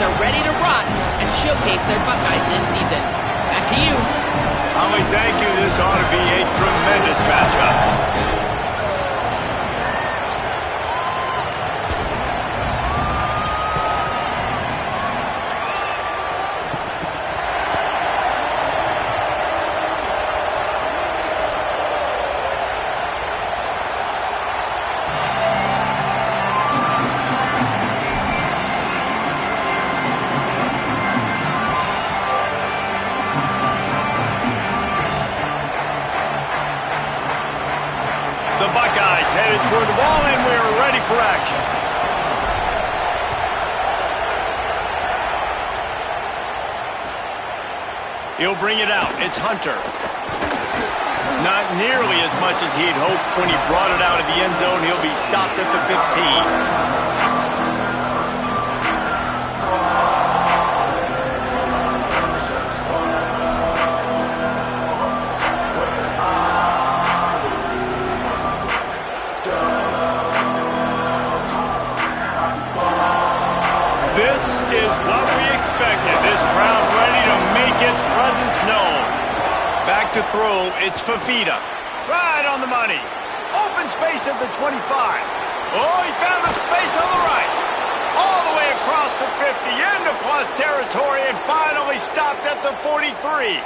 are ready to rock and showcase their Buckeyes this season. Back to you. Holly, thank you. This ought to be a tremendous matchup. The Buckeyes headed toward the ball, and we are ready for action. He'll bring it out. It's Hunter. Not nearly as much as he'd hoped when he brought it out of the end zone. He'll be stopped at the 15. This is what we expected. This crowd ready to make its presence known. Back to throw, it's Fifita. Right on the money. Open space at the 25. Oh, he found a space on the right. All the way across the 50, into plus territory, and finally stopped at the 43.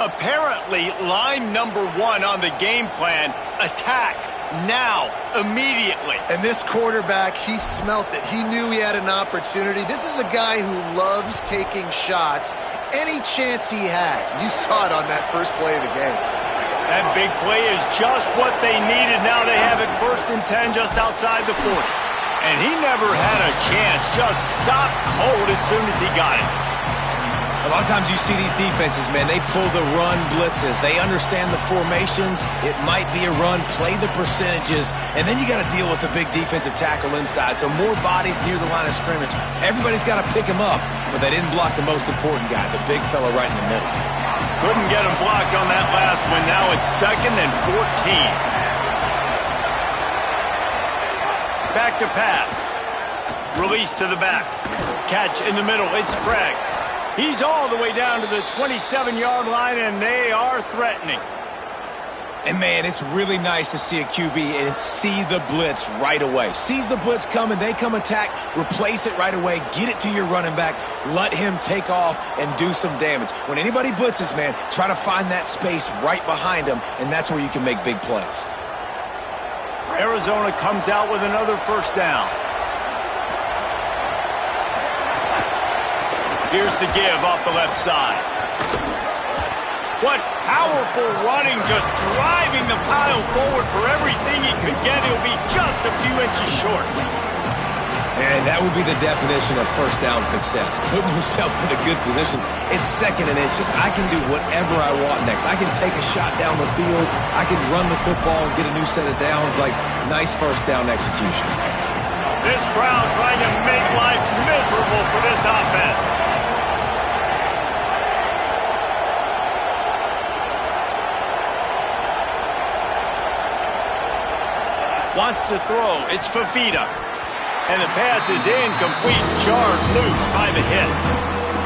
Apparently, line number one on the game plan, attack. Now, immediately. And this quarterback, he smelt it. He knew he had an opportunity. This is a guy who loves taking shots any chance he has. You saw it on that first play of the game. That big play is just what they needed. Now they have it 1st and 10 just outside the 40. And he never had a chance. Just stopped cold as soon as he got it. A lot of times you see these defenses, man, they pull the run blitzes. They understand the formations. It might be a run, play the percentages, and then you got to deal with the big defensive tackle inside. So more bodies near the line of scrimmage. Everybody's got to pick him up, but they didn't block the most important guy, the big fella right in the middle. Couldn't get him blocked on that last one. Now it's 2nd and 14. Back to pass. Release to the back. Catch in the middle. It's Craig. He's all the way down to the 27-yard line, and they are threatening. And, man, it's really nice to see a QB and see the blitz right away. Sees the blitz coming, they come attack, replace it right away, get it to your running back, let him take off and do some damage. When anybody blitzes, man, try to find that space right behind them, and that's where you can make big plays. Arizona comes out with another 1st down. Here's the give off the left side. What powerful running, just driving the pile forward for everything he could get. He'll be just a few inches short. And that would be the definition of 1st down success. Putting yourself in a good position. It's 2nd and inches. I can do whatever I want next. I can take a shot down the field. I can run the football and get a new set of downs. Like, nice 1st down execution. This crowd trying to make life miserable for this offense. Wants to throw. It's Fifita. And the pass is incomplete. Charged loose by the hit.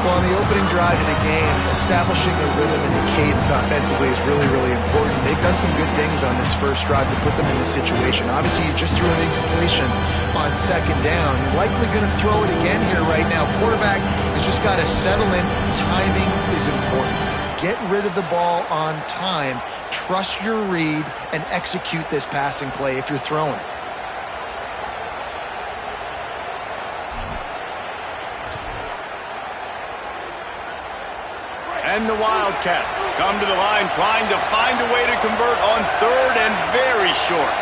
Well, on the opening drive of the game, establishing a rhythm and a cadence offensively is really, really important. They've done some good things on this first drive to put them in this situation. Obviously, you just threw an incompletion on 2nd down. You're likely going to throw it again here right now. Quarterback has just got to settle in. Timing is important. Get rid of the ball on time. Trust your read and execute this passing play if you're throwing it. And the Wildcats come to the line trying to find a way to convert on 3rd and very short.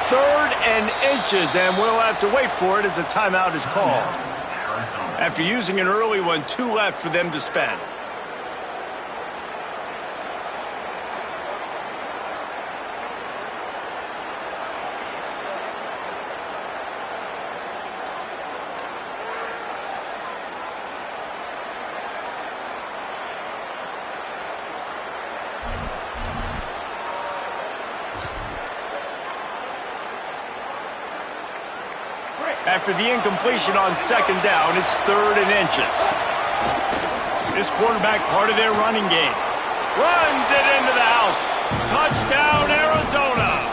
3rd and inches, and we'll have to wait for it as a timeout is called. After using an early one, 2 left for them to spend. After the incompletion on second down, it's 3rd and inches. This quarterback part of their running game. Runs it into the house. Touchdown, Arizona.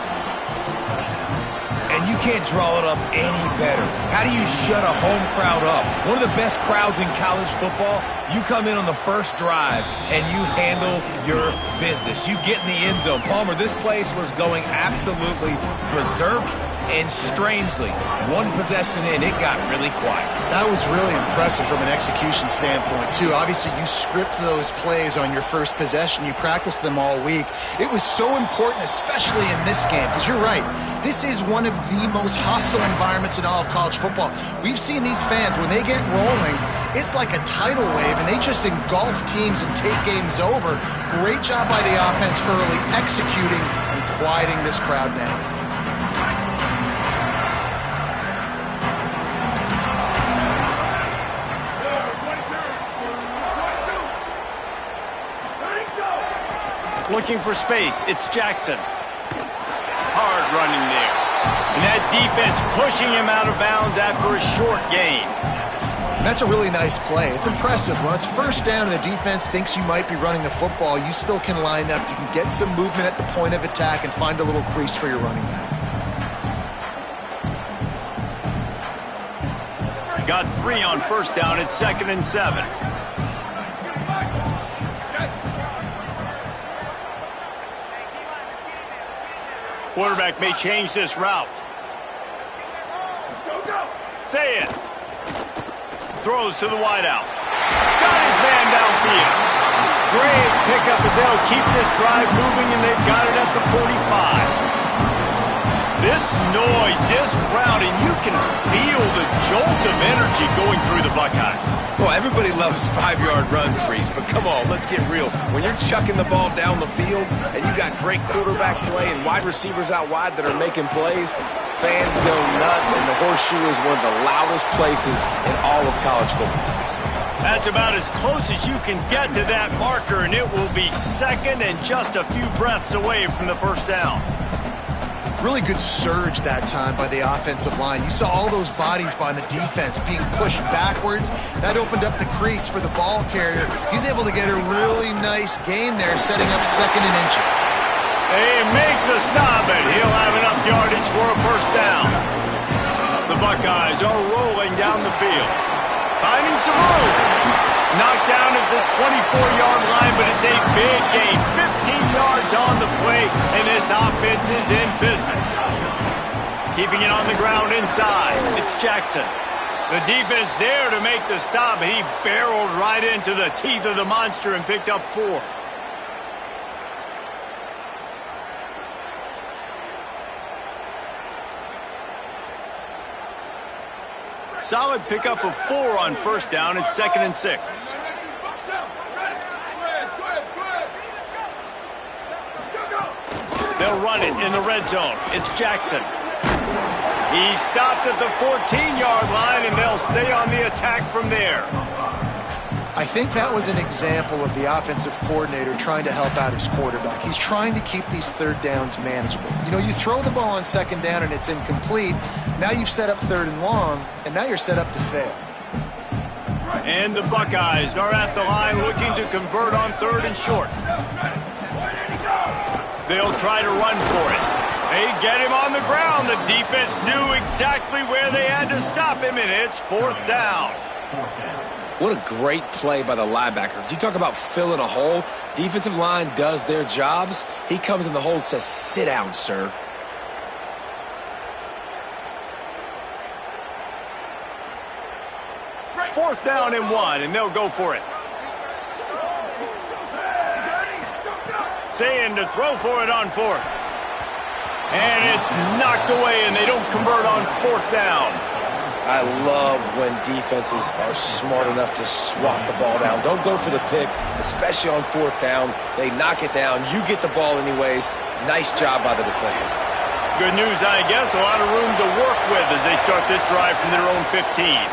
And you can't draw it up any better. How do you shut a home crowd up? One of the best crowds in college football. You come in on the first drive and you handle your business. You get in the end zone. Palmer, this place was going absolutely berserk. And strangely, one possession in, it got really quiet. That was really impressive from an execution standpoint, too. Obviously, you script those plays on your first possession. You practice them all week. It was so important, especially in this game, because you're right. This is one of the most hostile environments in all of college football. We've seen these fans, when they get rolling, it's like a tidal wave, and they just engulf teams and take games over. Great job by the offense early, executing and quieting this crowd down. Looking for space, it's Jackson. Hard running there. And that defense pushing him out of bounds after a short gain. And that's a really nice play. It's impressive. When it's first down and the defense thinks you might be running the football, you still can line up. You can get some movement at the point of attack and find a little crease for your running back. Got 3 on first down at 2nd and 7. Quarterback may change this route. Say it. Throws to the wideout. Got his man downfield. Great pickup as they'll keep this drive moving, and they've got it at the 45. This noise, this crowd, and you can feel the jolt of energy going through the Buckeyes. Well, everybody loves 5-yard runs, Reese, but come on, let's get real. When you're chucking the ball down the field and you got great quarterback play and wide receivers out wide that are making plays, fans go nuts, and the Horseshoe is one of the loudest places in all of college football. That's about as close as you can get to that marker, and it will be 2nd and just a few breaths away from the first down. Really good surge that time by the offensive line. You saw all those bodies by the defense being pushed backwards. That opened up the crease for the ball carrier. He's able to get a really nice gain there, setting up 2nd and inches. They make the stop, and he'll have enough yardage for a first down. The Buckeyes are rolling down the field. Finding some room. Knocked down at the 24-yard line, but it's a big gain. 15 yards on the play, and this offense is in business. Keeping it on the ground inside, it's Jackson. The defense there to make the stop, and he barreled right into the teeth of the monster and picked up 4. Solid pickup of 4 on first down. It's 2nd and 6. They'll run it in the red zone. It's Jackson. He stopped at the 14-yard line, and they'll stay on the attack from there. I think that was an example of the offensive coordinator trying to help out his quarterback. He's trying to keep these third downs manageable. You know, you throw the ball on second down and it's incomplete. Now you've set up 3rd and long, and now you're set up to fail. And the Buckeyes are at the line looking to convert on 3rd and short. They'll try to run for it. They get him on the ground. The defense knew exactly where they had to stop him, and it's 4th down. What a great play by the linebacker. You talk about filling a hole. Defensive line does their jobs. He comes in the hole and says, "Sit down, sir." Fourth down and 1, and they'll go for it. Saying to throw for it on 4th. And it's knocked away, and they don't convert on 4th down. I love when defenses are smart enough to swat the ball down. Don't go for the pick, especially on 4th down. They knock it down. You get the ball anyways. Nice job by the defender. Good news, I guess. A lot of room to work with as they start this drive from their own 15.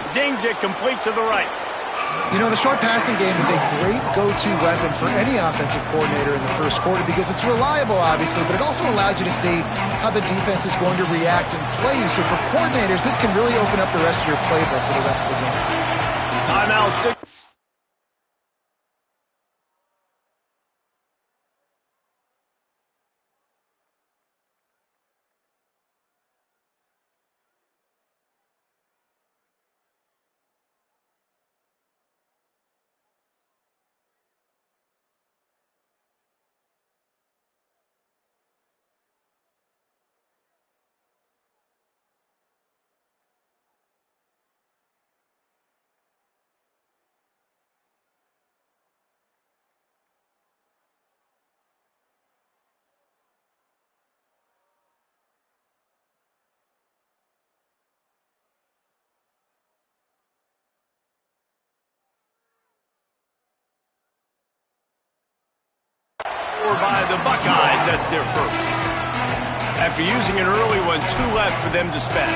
Zings it complete to the right. You know, the short passing game is a great go-to weapon for any offensive coordinator in the first quarter because it's reliable, obviously, but it also allows you to see how the defense is going to react and play you. So for coordinators, this can really open up the rest of your playbook for the rest of the game. Timeout 6. By the Buckeyes, that's their first. After using an early one, 2 left for them to spend.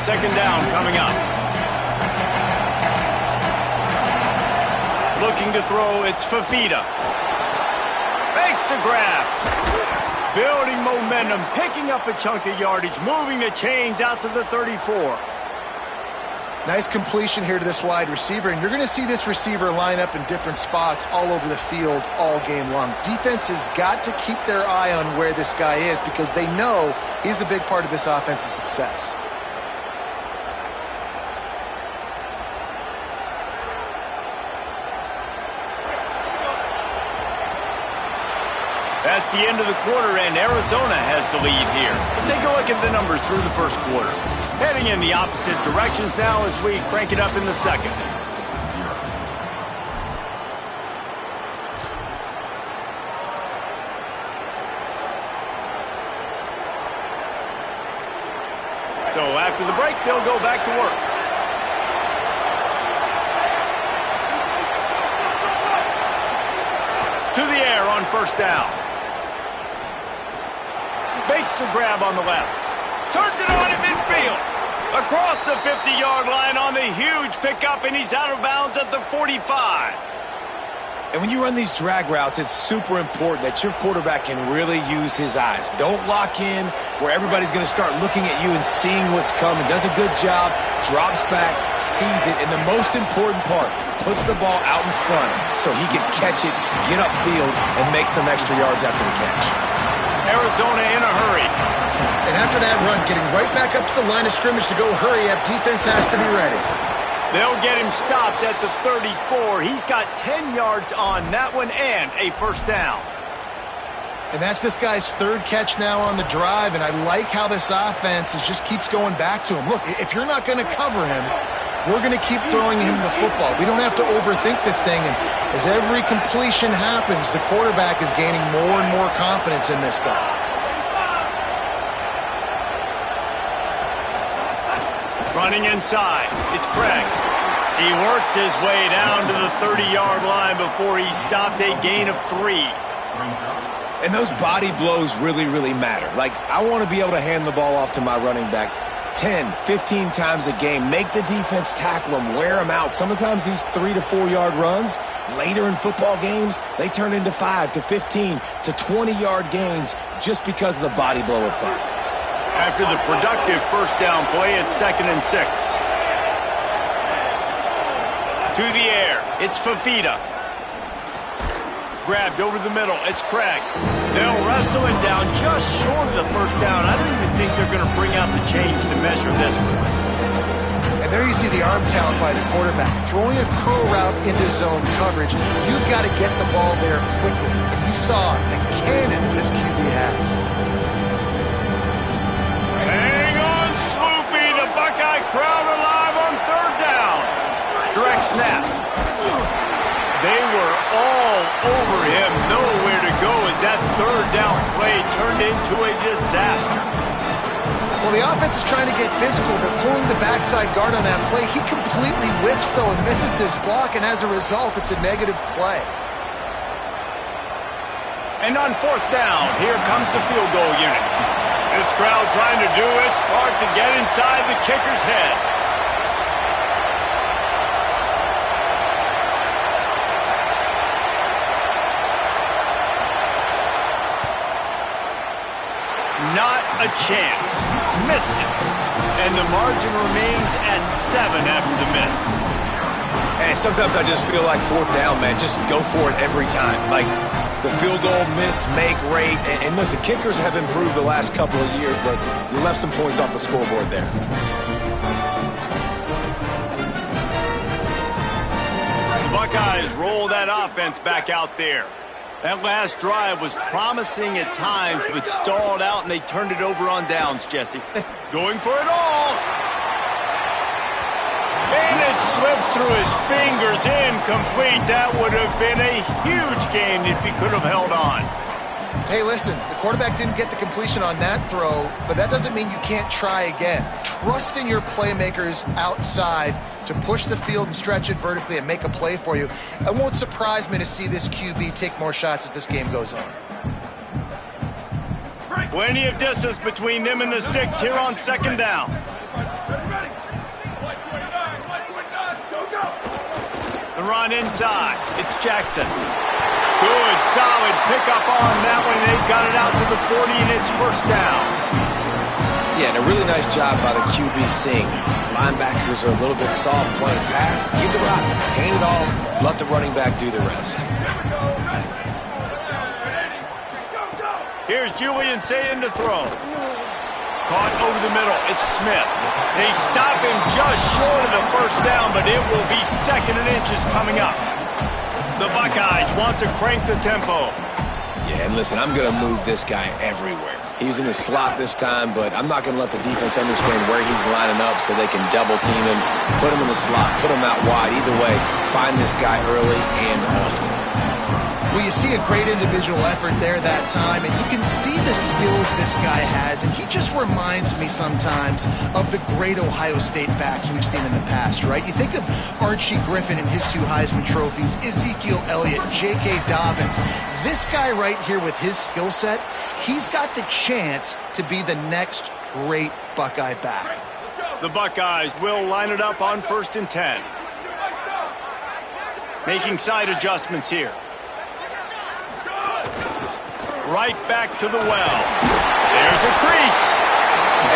Second down coming up. Looking to throw, it's Fafita. Fakes to grab. Building momentum, picking up a chunk of yardage, moving the chains out to the 34. Nice completion here to this wide receiver, and you're going to see this receiver line up in different spots all over the field all game long. Defense has got to keep their eye on where this guy is because they know he's a big part of this offense's success. That's the end of the quarter, and Arizona has the lead here. Let's take a look at the numbers through the first quarter. Heading in the opposite directions now as we crank it up in the second. So after the break, they'll go back to work. To the air on first down. Makes the grab on the left. Turns it on in midfield. Across the 50-yard line on the huge pickup, and he's out of bounds at the 45. And when you run these drag routes, it's super important that your quarterback can really use his eyes. Don't lock in where everybody's going to start looking at you and seeing what's coming. Does a good job, drops back, sees it, and the most important part, puts the ball out in front so he can catch it, get upfield, and make some extra yards after the catch. Arizona in a hurry. And after that run, getting right back up to the line of scrimmage to go hurry up, defense has to be ready. They'll get him stopped at the 34. He's got 10 yards on that one and a first down. And that's this guy's third catch now on the drive, and I like how this offense just keeps going back to him. Look, if you're not going to cover him, we're going to keep throwing him the football. We don't have to overthink this thing, and as every completion happens, the quarterback is gaining more and more confidence in this guy. Running inside, it's Craig. He works his way down to the 30-yard line before he stopped a gain of 3. And those body blows really, really matter. Like, I want to be able to hand the ball off to my running back 10, 15 times a game. Make the defense tackle them, wear them out. Sometimes these 3 to 4 yard runs, later in football games, they turn into 5 to 15 to 20-yard gains just because of the body blow effect. After the productive first down play, it's 2nd and 6. To the air, it's Fafita. Grabbed over the middle, it's Craig. They'll wrestle him down just short of the first down. I don't even think they're going to bring out the chains to measure this one. And there you see the arm talent by the quarterback. Throwing a curl route into zone coverage, you've got to get the ball there quickly. And you saw the cannon this QB has. Hang on, Swoopy. The Buckeye crowd alive on third down. Direct snap. They were all over him. Nowhere to go as that third down play turned into a disaster. Well, the offense is trying to get physical. They're pulling the backside guard on that play. He completely whiffs, though, and misses his block, and as a result, it's a negative play. And on 4th down, here comes the field goal unit. This crowd trying to do its part to get inside the kicker's head. Not a chance. Missed it. And the margin remains at 7 after the miss. And sometimes I just feel like 4th down, man. Just go for it every time. Like the field goal miss, make rate. And listen, kickers have improved the last couple of years, but you left some points off the scoreboard there. The Buckeyes roll that offense back out there. That last drive was promising at times, but stalled out, and they turned it over on downs, Jesse. Going for it all. And it slips through his fingers, incomplete. That would have been a huge gain if he could have held on. Hey, listen, the quarterback didn't get the completion on that throw, but that doesn't mean you can't try again. Trust in your playmakers outside to push the field and stretch it vertically and make a play for you. It won't surprise me to see this QB take more shots as this game goes on. Plenty of distance between them and the sticks here on 2nd down. The run inside. It's Jackson. Good, solid pickup on that one. They've got it out to the 40, and it's 1st down. Yeah, and a really nice job by the QB seeing linebackers are a little bit soft playing pass. Give the rock, hand it off, let the running back do the rest. Here's Julian Sayin to throw. Caught over the middle. It's Smith. They stop him just short of the 1st down, but it will be 2nd and inches coming up. The Buckeyes want to crank the tempo. Yeah, and listen, I'm going to move this guy everywhere. He was in the slot this time, but I'm not going to let the defense understand where he's lining up so they can double team him, put him in the slot, put him out wide. Either way, find this guy early and often. Well, you see a great individual effort there that time, and you can see the skills this guy has, and he just reminds me sometimes of the great Ohio State backs we've seen in the past, right? You think of Archie Griffin and his 2 Heisman trophies, Ezekiel Elliott, J.K. Dobbins. This guy right here with his skill set, he's got the chance to be the next great Buckeye back. The Buckeyes will line it up on 1st and 10. Making side adjustments here. Right back to the well. There's a crease.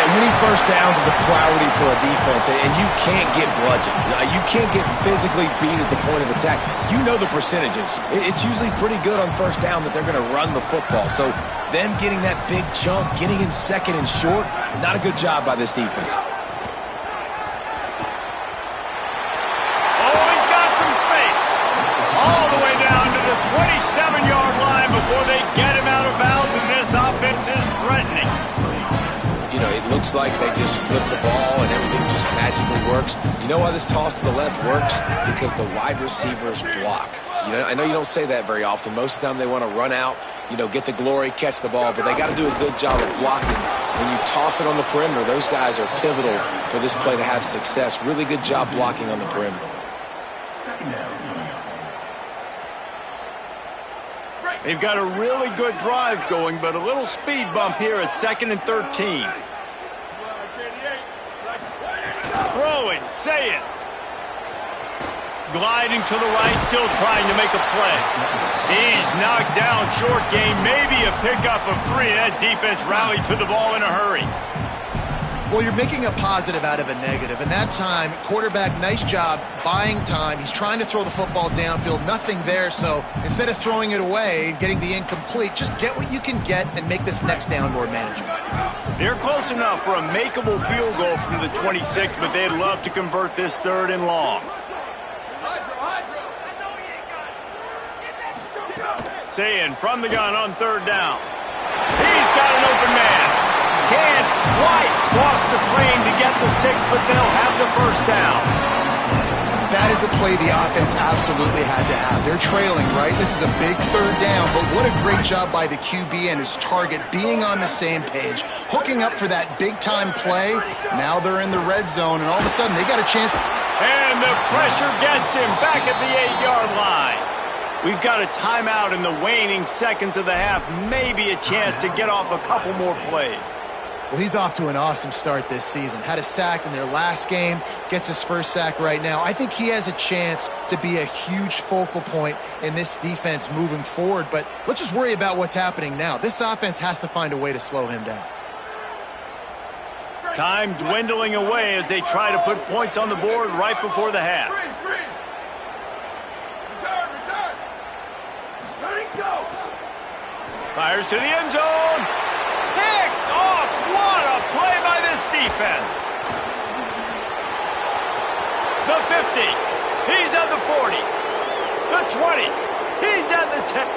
And winning 1st downs is a priority for a defense, and you can't get bludgeoned. You can't get physically beat at the point of attack. You know the percentages. It's usually pretty good on 1st down that they're going to run the football. So them getting that big chunk, getting in 2nd and short, not a good job by this defense. Oh, he's got some space. All the way down to the 27-yard line before they get him out of bounds, and this offense is threatening. You know, it looks like they just flip the ball and everything just magically works. You know why this toss to the left works? Because the wide receivers block. You know, I know you don't say that very often. Most of the time they want to run out, you know, get the glory, catch the ball, but they got to do a good job of blocking. When you toss it on the perimeter, those guys are pivotal for this play to have success. Really good job blocking on the perimeter. They've got a really good drive going, but a little speed bump here at 2nd and 13. Throwing, say it. Gliding to the right, still trying to make a play. He's knocked down, short gain, maybe a pickup of 3. That defense rallied to the ball in a hurry. Well, you're making a positive out of a negative, and that time, quarterback, nice job buying time. He's trying to throw the football downfield, nothing there, so instead of throwing it away, getting the incomplete, just get what you can get and make this next down more manageable. They're close enough for a makeable field goal from the 26, but they'd love to convert this 3rd and long. Sayin from the gun on 3rd down. He's got an open man. Can't quite cross the plane to get the 6, but they'll have the 1st down. That is a play the offense absolutely had to have. They're trailing, right? This is a big third down, but what a great job by the QB and his target being on the same page, hooking up for that big-time play. Now they're in the red zone, and all of a sudden they got a chance. And the pressure gets him back at the 8-yard line. We've got a timeout in the waning seconds of the half, maybe a chance to get off a couple more plays. Well, he's off to an awesome start this season. Had a sack in their last game, gets his first sack right now. I think he has a chance to be a huge focal point in this defense moving forward, but let's just worry about what's happening now. This offense has to find a way to slow him down. Time dwindling away as they try to put points on the board right before the half. Fires to the end zone. Picked off. What a play by this defense. The 50. He's at the 40. The 20. He's at the 10.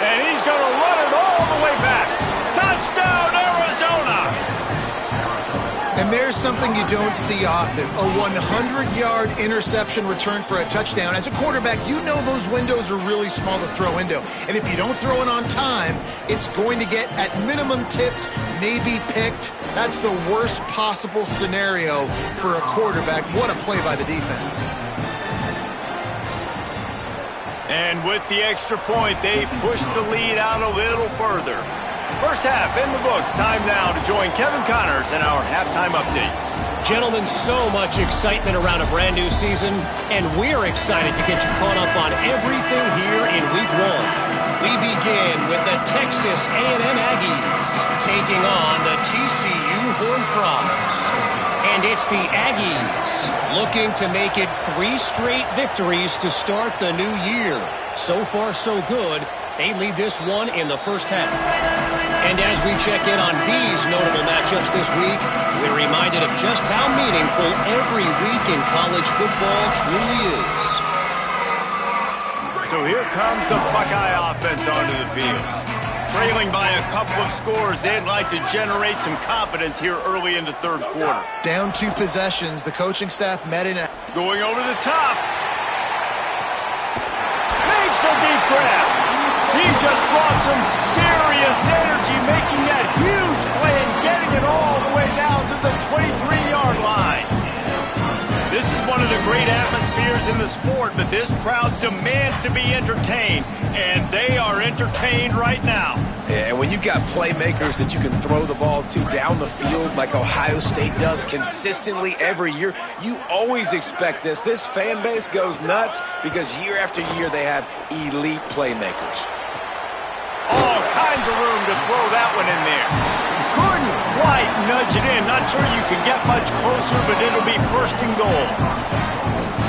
And he's going to run it all the way back. Touchdown, Arizona. And there's something you don't see often, a 100-yard interception return for a touchdown. As a quarterback, you know those windows are really small to throw into. And if you don't throw it on time, it's going to get at minimum tipped, maybe picked. That's the worst possible scenario for a quarterback. What a play by the defense. And with the extra point, they push the lead out a little further. First half in the books. Time now to join Kevin Connors in our halftime update. Gentlemen, so much excitement around a brand new season, and we're excited to get you caught up on everything here in Week 1. We begin with the Texas A&M Aggies taking on the TCU Horned Frogs. And it's the Aggies looking to make it 3 straight victories to start the new year. So far, so good. They lead this one in the first half. And as we check in on these notable matchups this week, we're reminded of just how meaningful every week in college football truly is. So here comes the Buckeye offense onto the field. Trailing by a couple of scores, they'd like to generate some confidence here early in the third quarter. Down 2 possessions, the coaching staff met in. Going over the top. Makes a deep grab. He just brought some serious energy, making that huge play and getting it all the way down to the 23-yard line. This is one of the great atmospheres in the sport, but this crowd demands to be entertained, and they are entertained right now. Yeah, and when you've got playmakers that you can throw the ball to down the field like Ohio State does consistently every year, you always expect this. This fan base goes nuts because year after year they have elite playmakers. All kinds of room to throw that one in there. Couldn't quite nudge it in. Not sure you can get much closer, but it'll be first and goal.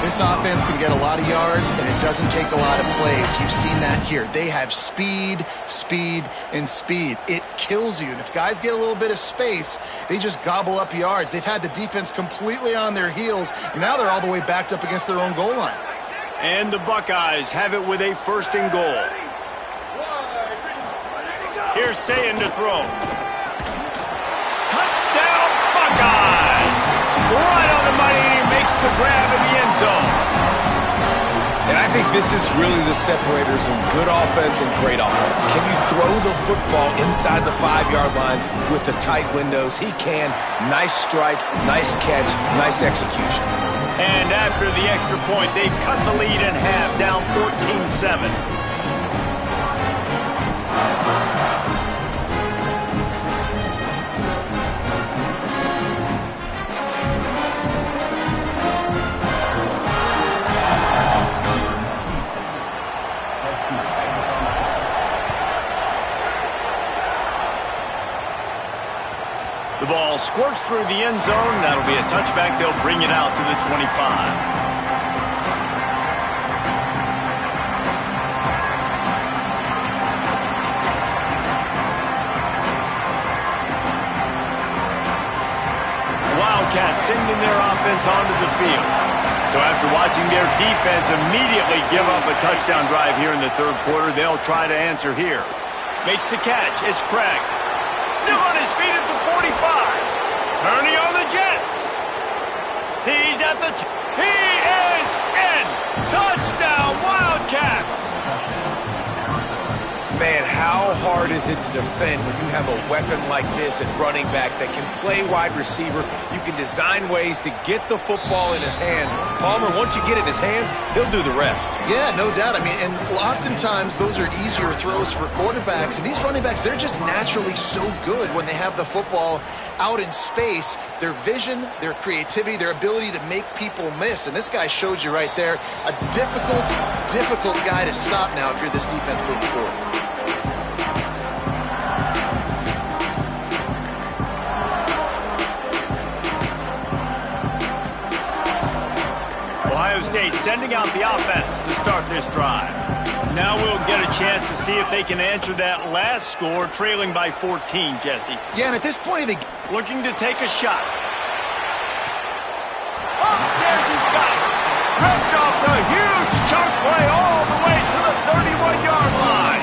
This offense can get a lot of yards, and it doesn't take a lot of plays. You've seen that here. They have speed, speed, and speed. It kills you. And if guys get a little bit of space, they just gobble up yards. They've had the defense completely on their heels. Now they're all the way backed up against their own goal line. And the Buckeyes have it with a first and goal. Here's Sayin to throw. Touchdown, Buckeyes! Right on the money, and he makes the grab in the end zone. And I think this is really the separators in good offense and great offense. Can you throw the football inside the 5-yard line with the tight windows? He can. Nice strike, nice catch, nice execution. And after the extra point, they've cut the lead in half, down 14-7. The ball squirts through the end zone. That'll be a touchback. They'll bring it out to the 25. Wildcats sending their offense onto the field. So after watching their defense immediately give up a touchdown drive here in the third quarter, they'll try to answer here. Makes the catch. It's Craig. Still on his feet at the 45. Turning on the Jets. He's at the he is in. Touchdown, Wildcats. Man, how hard is it to defend when you have a weapon like this at running back that can play wide receiver? You can design ways to get the football in his hand. Palmer, once you get it in his hands, he'll do the rest. Yeah, no doubt. I mean, and oftentimes those are easier throws for quarterbacks. And these running backs, they're just naturally so good when they have the football out in space. Their vision, their creativity, their ability to make people miss. And this guy showed you right there, a difficult guy to stop now if you're this defense moving forward. Ohio State sending out the offense to start this drive. Now we'll get a chance to see if they can answer that last score, trailing by 14, Jesse. Yeah, and at this point, looking to take a shot. Upstairs he's got it. Ripped off the huge chunk play all the way to the 31-yard line.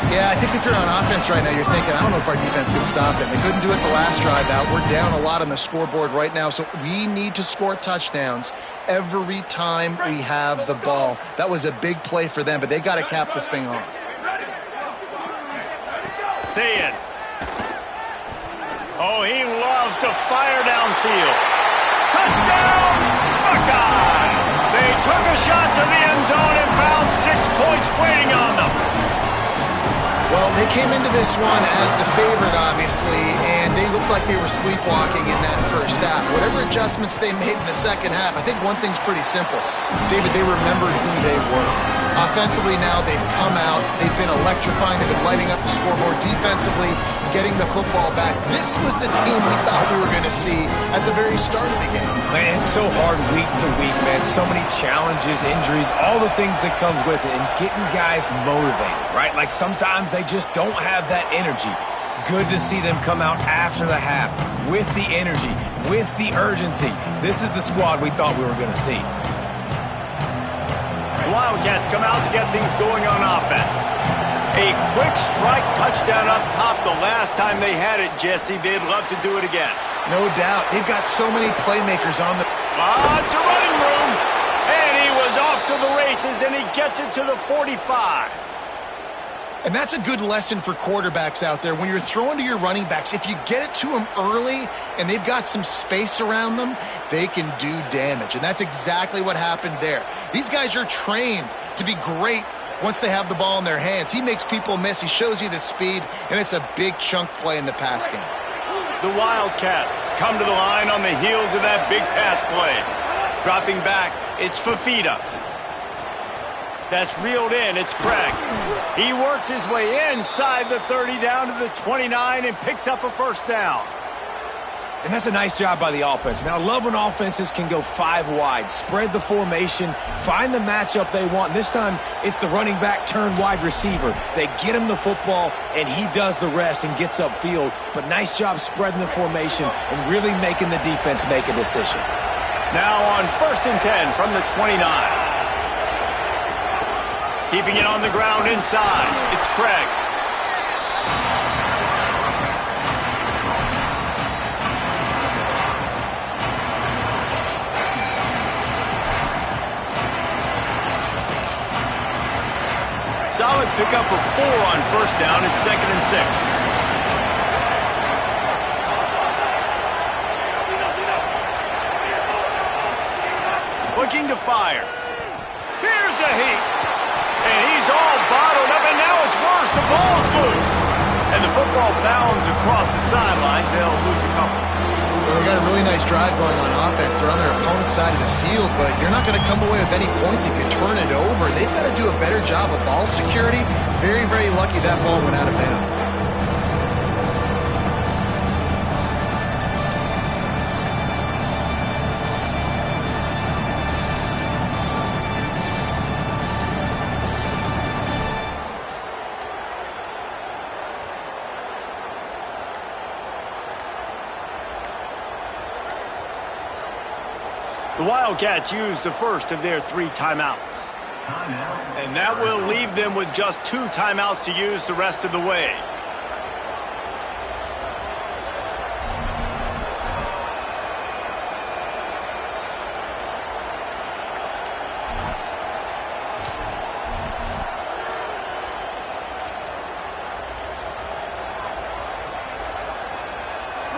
Yeah, I think if you're on offense right now, you're thinking, I don't know if our defense can stop it. They couldn't do it the last drive out. We're down a lot on the scoreboard right now, so we need to score touchdowns every time we have the ball. That was a big play for them, but they got to cap this thing off. Say it. Oh, he loves to fire downfield. Touchdown, Buckeye! They took a shot to the end zone and found 6 points waiting on them. Well, they came into this one as the favorite, obviously, and they looked like they were sleepwalking in that first half. Whatever adjustments they made in the second half, I think one thing's pretty simple. David, they remembered who they were. Offensively now, they've come out. They've been electrifying. They've been lighting up the scoreboard. Defensively, getting the football back. This was the team we thought we were going to see at the very start of the game. Man, it's so hard week to week, man. So many challenges, injuries, all the things that come with it, and getting guys motivated, right? Like sometimes they just don't have that energy. Good to see them come out after the half with the energy, with the urgency. This is the squad we thought we were going to see. Wildcats come out to get things going on offense. A quick strike touchdown up top the last time they had it, Jesse. They'd love to do it again. No doubt. They've got so many playmakers on the... Lots of running room. And he was off to the races, and he gets it to the 45. And that's a good lesson for quarterbacks out there. When you're throwing to your running backs, if you get it to them early and they've got some space around them, they can do damage. And that's exactly what happened there. These guys are trained to be great once they have the ball in their hands. He makes people miss. He shows you the speed, and it's a big chunk play in the pass game. The Wildcats come to the line on the heels of that big pass play. Dropping back, it's Fafita. That's reeled in. It's Craig. He works his way inside the 30 down to the 29 and picks up a first down. And that's a nice job by the offense, man. I love when offenses can go 5 wide, spread the formation, find the matchup they want. And this time, it's the running back turned wide receiver. They get him the football, and he does the rest and gets upfield. But nice job spreading the formation and really making the defense make a decision. Now on 1st and 10 from the 29. Keeping it on the ground inside. It's Craig. Solid pickup of 4 on 1st down. It's 2nd and 6. Looking to fire. Here's a heat. And he's all bottled up, and now it's worse. The ball's loose. And the football bounds across the sidelines. They'll lose a couple. Well, they got a really nice drive going on offense. They're on their opponent's side of the field, but you're not going to come away with any points if you turn it over. They've got to do a better job of ball security. Very, very lucky that ball went out of bounds. The Wildcats used the first of their 3 timeouts. And that will leave them with just 2 timeouts to use the rest of the way.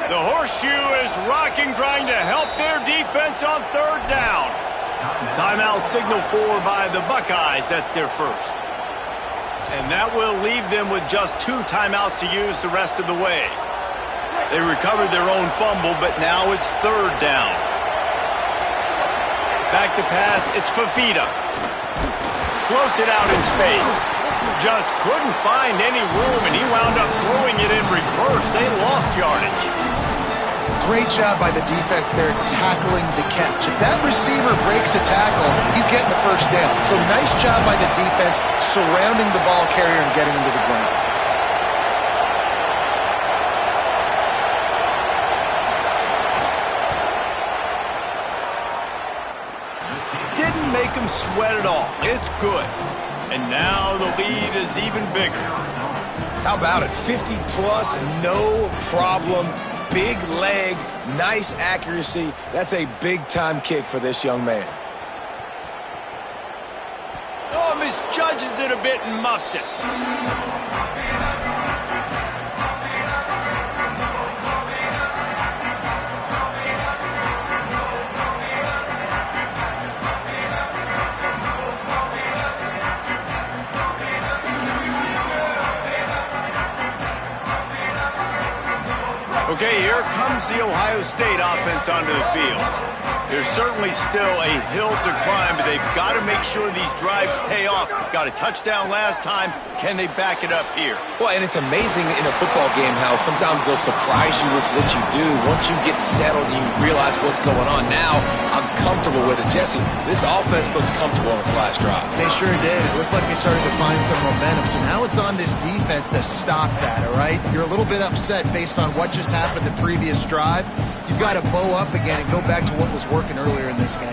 The horseshoe is rocking, trying to help their defense on third down. Timeout signal for by the Buckeyes. That's their first. And that will leave them with just 2 timeouts to use the rest of the way. They recovered their own fumble, but now it's third down. Back to pass, it's Fafita. Floats it out in space. Just couldn't find any room, and he wound up throwing it in reverse. They lost yardage. Great job by the defense there tackling the catch. If that receiver breaks a tackle, he's getting the first down. So nice job by the defense surrounding the ball carrier and getting him to the ground. Didn't make him sweat at all. It's good. And now the lead is even bigger. How about it? 50-plus, no problem. Big leg, nice accuracy. That's a big-time kick for this young man. Oh, misjudges it a bit and muffs it. Okay, here comes the Ohio State offense onto the field. There's certainly still a hill to climb, but they've got to make sure these drives pay off. Got a touchdown last time. Can they back it up here? Well, and it's amazing in a football game how sometimes they'll surprise you with what you do. Once you get settled and you realize what's going on, now I'm comfortable with it. Jesse, this offense looked comfortable on its last drive. They sure did. It looked like they started to find some momentum. So now it's on this defense to stop that, all right? You're a little bit upset based on what just happened the previous drive. You've got to bow up again and go back to what was working earlier in this game.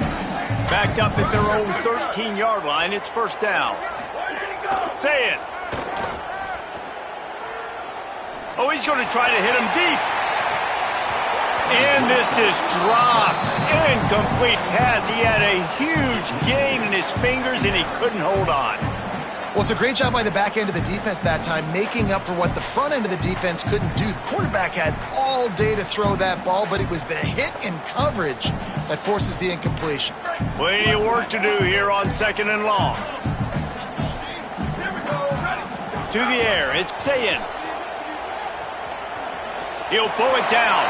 Backed up at their own 13-yard line. It's first down. Say it. Oh, he's going to try to hit him deep. And this is dropped. Incomplete pass. He had a huge gain in his fingers, and he couldn't hold on. Well, it's a great job by the back end of the defense that time, making up for what the front end of the defense couldn't do. The quarterback had all day to throw that ball, but it was the hit and coverage that forces the incompletion. Plenty of work to do here on second and long. To the air, it's Sayin. He'll pull it down.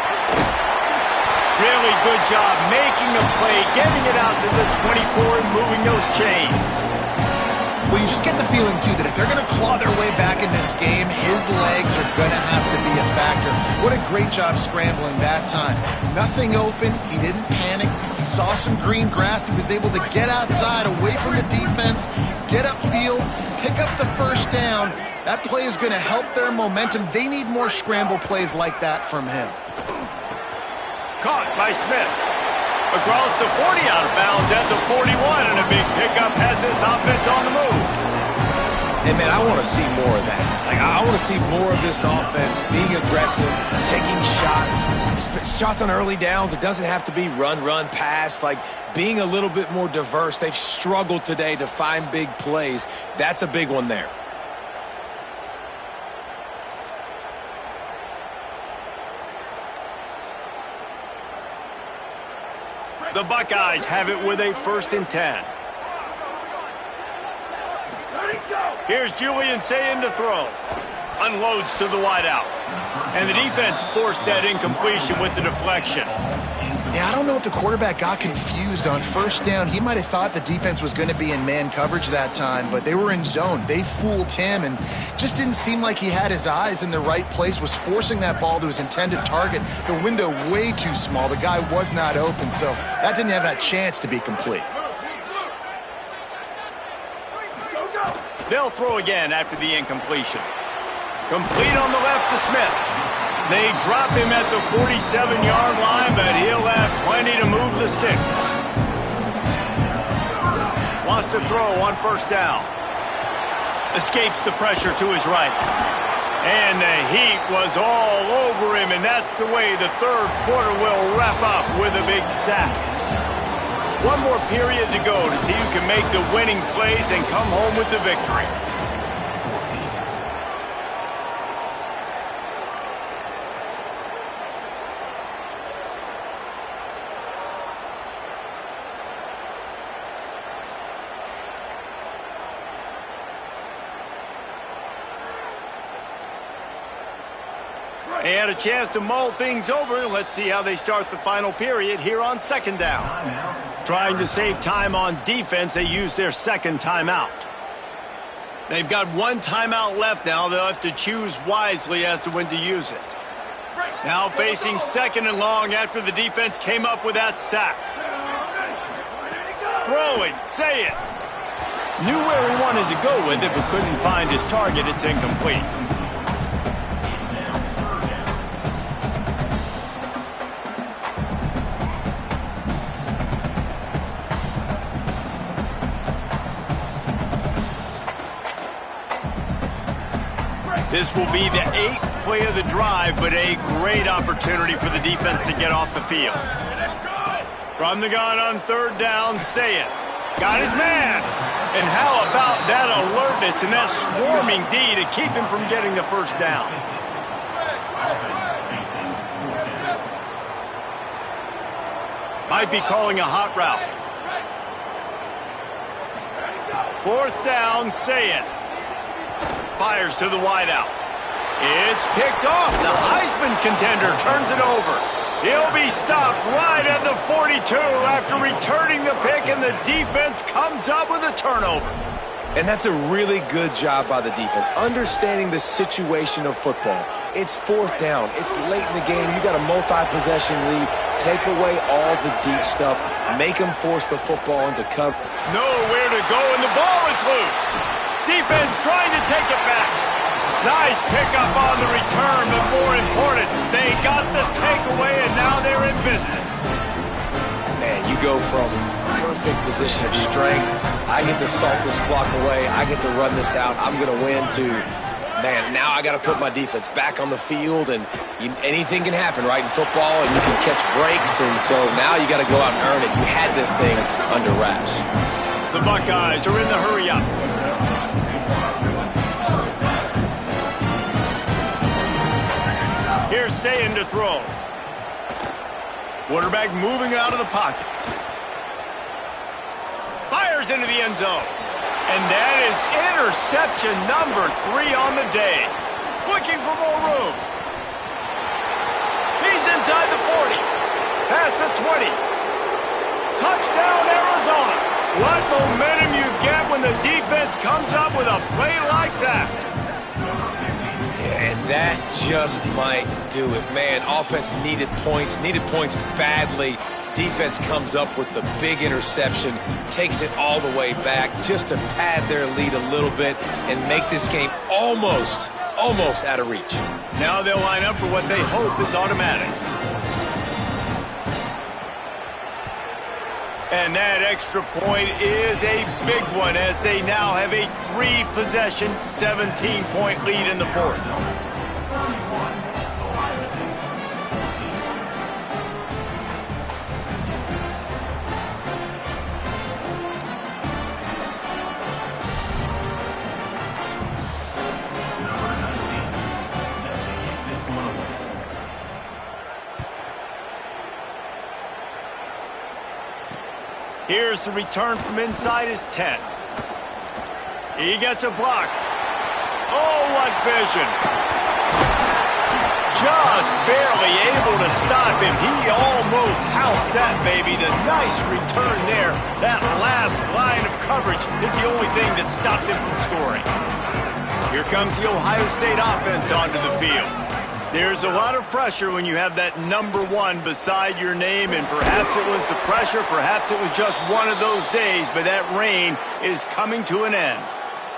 Really good job making a play, getting it out to the 24 and moving those chains. Well, you just get the feeling, too, that if they're going to claw their way back in this game, his legs are going to have to be a factor. What a great job scrambling that time. Nothing open. He didn't panic. He saw some green grass. He was able to get outside, away from the defense, get upfield, pick up the first down. That play is going to help their momentum. They need more scramble plays like that from him. Caught by Smith. Across the 40, out of bounds at the 41, and a big pickup has this offense on the move. And, man, I want to see more of that. Like, I want to see more of this offense being aggressive, taking shots on early downs. It doesn't have to be run, pass. Like, being a little bit more diverse. They've struggled today to find big plays. That's a big one there. The Buckeyes have it with a 1st and 10. Here's Julian Sayin to throw. Unloads to the wideout. And the defense forced that incompletion with the deflection. Yeah, I don't know if the quarterback got confused on first down. He might have thought the defense was going to be in man coverage that time, but they were in zone. They fooled him and just didn't seem like he had his eyes in the right place, was forcing that ball to his intended target. The window way too small. The guy was not open, so that didn't have that chance to be complete. They'll throw again after the incompletion. Complete on the left to Smith. They drop him at the 47-yard line, but he'll have plenty to move the sticks. Wants to throw on first down. Escapes the pressure to his right. And the heat was all over him, and that's the way the third quarter will wrap up with a big sack. One more period to go to see who can make the winning plays and come home with the victory. They had a chance to mull things over. Let's see how they start the final period here on second down. Trying to save time on defense, they use their second timeout. They've got one timeout left now. They'll have to choose wisely as to when to use it. Now facing second and long after the defense came up with that sack. Throwing, say it. Knew where he wanted to go with it, but couldn't find his target. It's incomplete. This will be the 8th play of the drive, but a great opportunity for the defense to get off the field. From the gun on third down, say it. Got his man. And how about that alertness and that swarming D to keep him from getting the first down? Might be calling a hot route. Fourth down, say it. Fires to the wideout. It's picked off. The Heisman contender turns it over. He'll be stopped right at the 42 after returning the pick, and the defense comes up with a turnover. And that's a really good job by the defense, understanding the situation of football. It's fourth down. It's late in the game. You got a multi-possession lead. Take away all the deep stuff. Make them force the football into cover. Nowhere to go, and the ball is loose. Defense trying to take it back. Nice pickup on the return, but more important, they got the takeaway, and now they're in business. Man, you go from perfect position of strength. I get to salt this clock away. I get to run this out. I'm going to win to, man, now I got to put my defense back on the field, and anything can happen, right, in football, and you can catch breaks, and so now you got to go out and earn it. You had this thing under wraps. The Buckeyes are in the hurry-up. Here's Sayin to throw. Quarterback moving out of the pocket. Fires into the end zone. And that is interception number 3 on the day. Looking for more room. He's inside the 40. Past the 20. Touchdown, Arizona. What momentum you get when the defense comes up with a play like that. And that just might do it. Man, offense needed points badly. Defense comes up with the big interception, takes it all the way back just to pad their lead a little bit and make this game almost out of reach. Now they'll line up for what they hope is automatic. And that extra point is a big one as they now have a 3-possession, 17-point lead in the fourth. Here's the return from inside his 10. He gets a block. Oh, what vision. Just barely able to stop him. He almost housed that baby. The nice return there. That last line of coverage is the only thing that stopped him from scoring. Here comes the Ohio State offense onto the field. There's a lot of pressure when you have that number 1 beside your name, and perhaps it was the pressure, perhaps it was just one of those days, but that reign is coming to an end.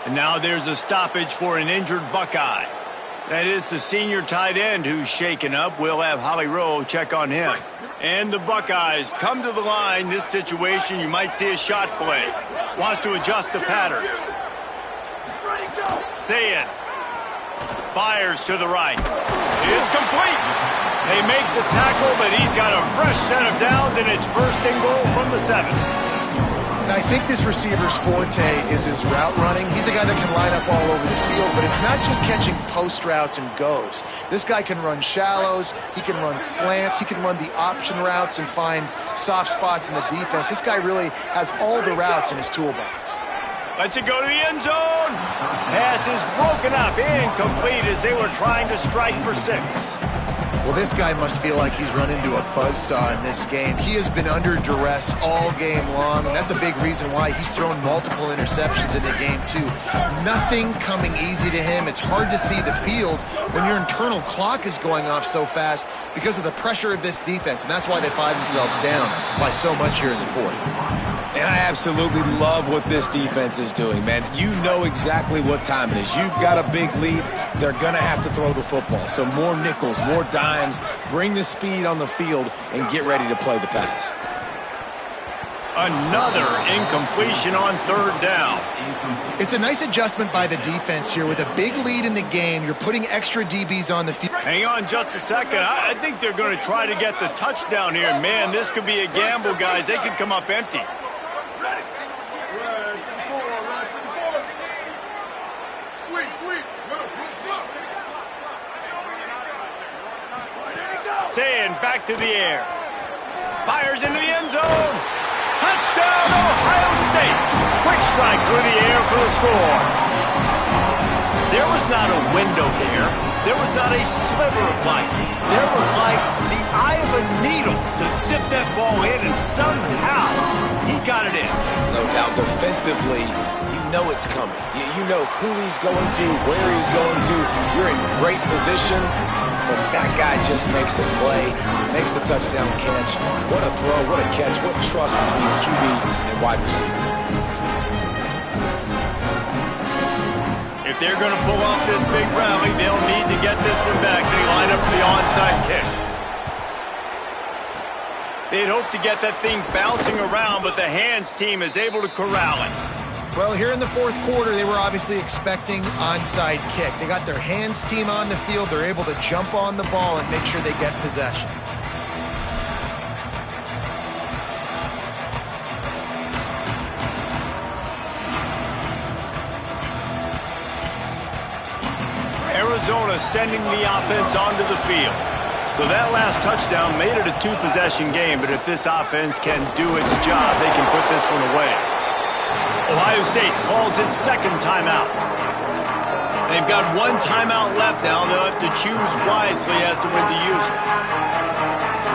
And now there's a stoppage for an injured Buckeye. That is the senior tight end who's shaken up. We'll have Holly Rowe check on him. And the Buckeyes come to the line. This situation, you might see a shot play. Wants to adjust the pattern. Sayin fires to the right. It's complete. They make the tackle, but he's got a fresh set of downs, and it's first and goal from the 7. And I think this receiver's forte is his route running. He's a guy that can line up all over the field, but it's not just catching post routes and goes. This guy can run shallows, he can run slants, he can run the option routes and find soft spots in the defense. This guy really has all the routes in his toolbox. Let's it go to the end zone. Pass is broken up, incomplete as they were trying to strike for 6. Well, this guy must feel like he's run into a buzzsaw in this game. He has been under duress all game long, and that's a big reason why he's thrown multiple interceptions in the game, too. Nothing coming easy to him. It's hard to see the field when your internal clock is going off so fast because of the pressure of this defense, and that's why they find themselves down by so much here in the fourth. And I absolutely love what this defense is doing, man. You know exactly what time it is. You've got a big lead. They're going to have to throw the football. So more nickels, more dimes, bring the speed on the field, and get ready to play the pass. Another incompletion on 3rd down. It's a nice adjustment by the defense here. With a big lead in the game, you're putting extra DBs on the field. Hang on just a second. I think they're going to try to get the touchdown here. Man, this could be a gamble, guys. They could come up empty. Saying back to the air. Fires into the end zone. Touchdown, Ohio State. Quick strike through the air for the score. There was not a window there. There was not a sliver of light. There was like the eye of a needle to zip that ball in, and somehow he got it in. No doubt defensively, you know it's coming. You know who he's going to, where he's going to. You're in great position. But that guy just makes a play, makes the touchdown catch. What a throw, what a catch, what trust between QB and wide receiver. If they're going to pull off this big rally, they'll need to get this one back. They line up for the onside kick. They'd hope to get that thing bouncing around, but the hands team is able to corral it. Well, here in the fourth quarter, they were obviously expecting onside kick. They got their hands team on the field. They're able to jump on the ball and make sure they get possession. Arizona sending the offense onto the field. So that last touchdown made it a 2-possession game, but if this offense can do its job, they can put this one away. Ohio State calls its 2nd timeout. They've got 1 timeout left now. They'll have to choose wisely as to when to use it.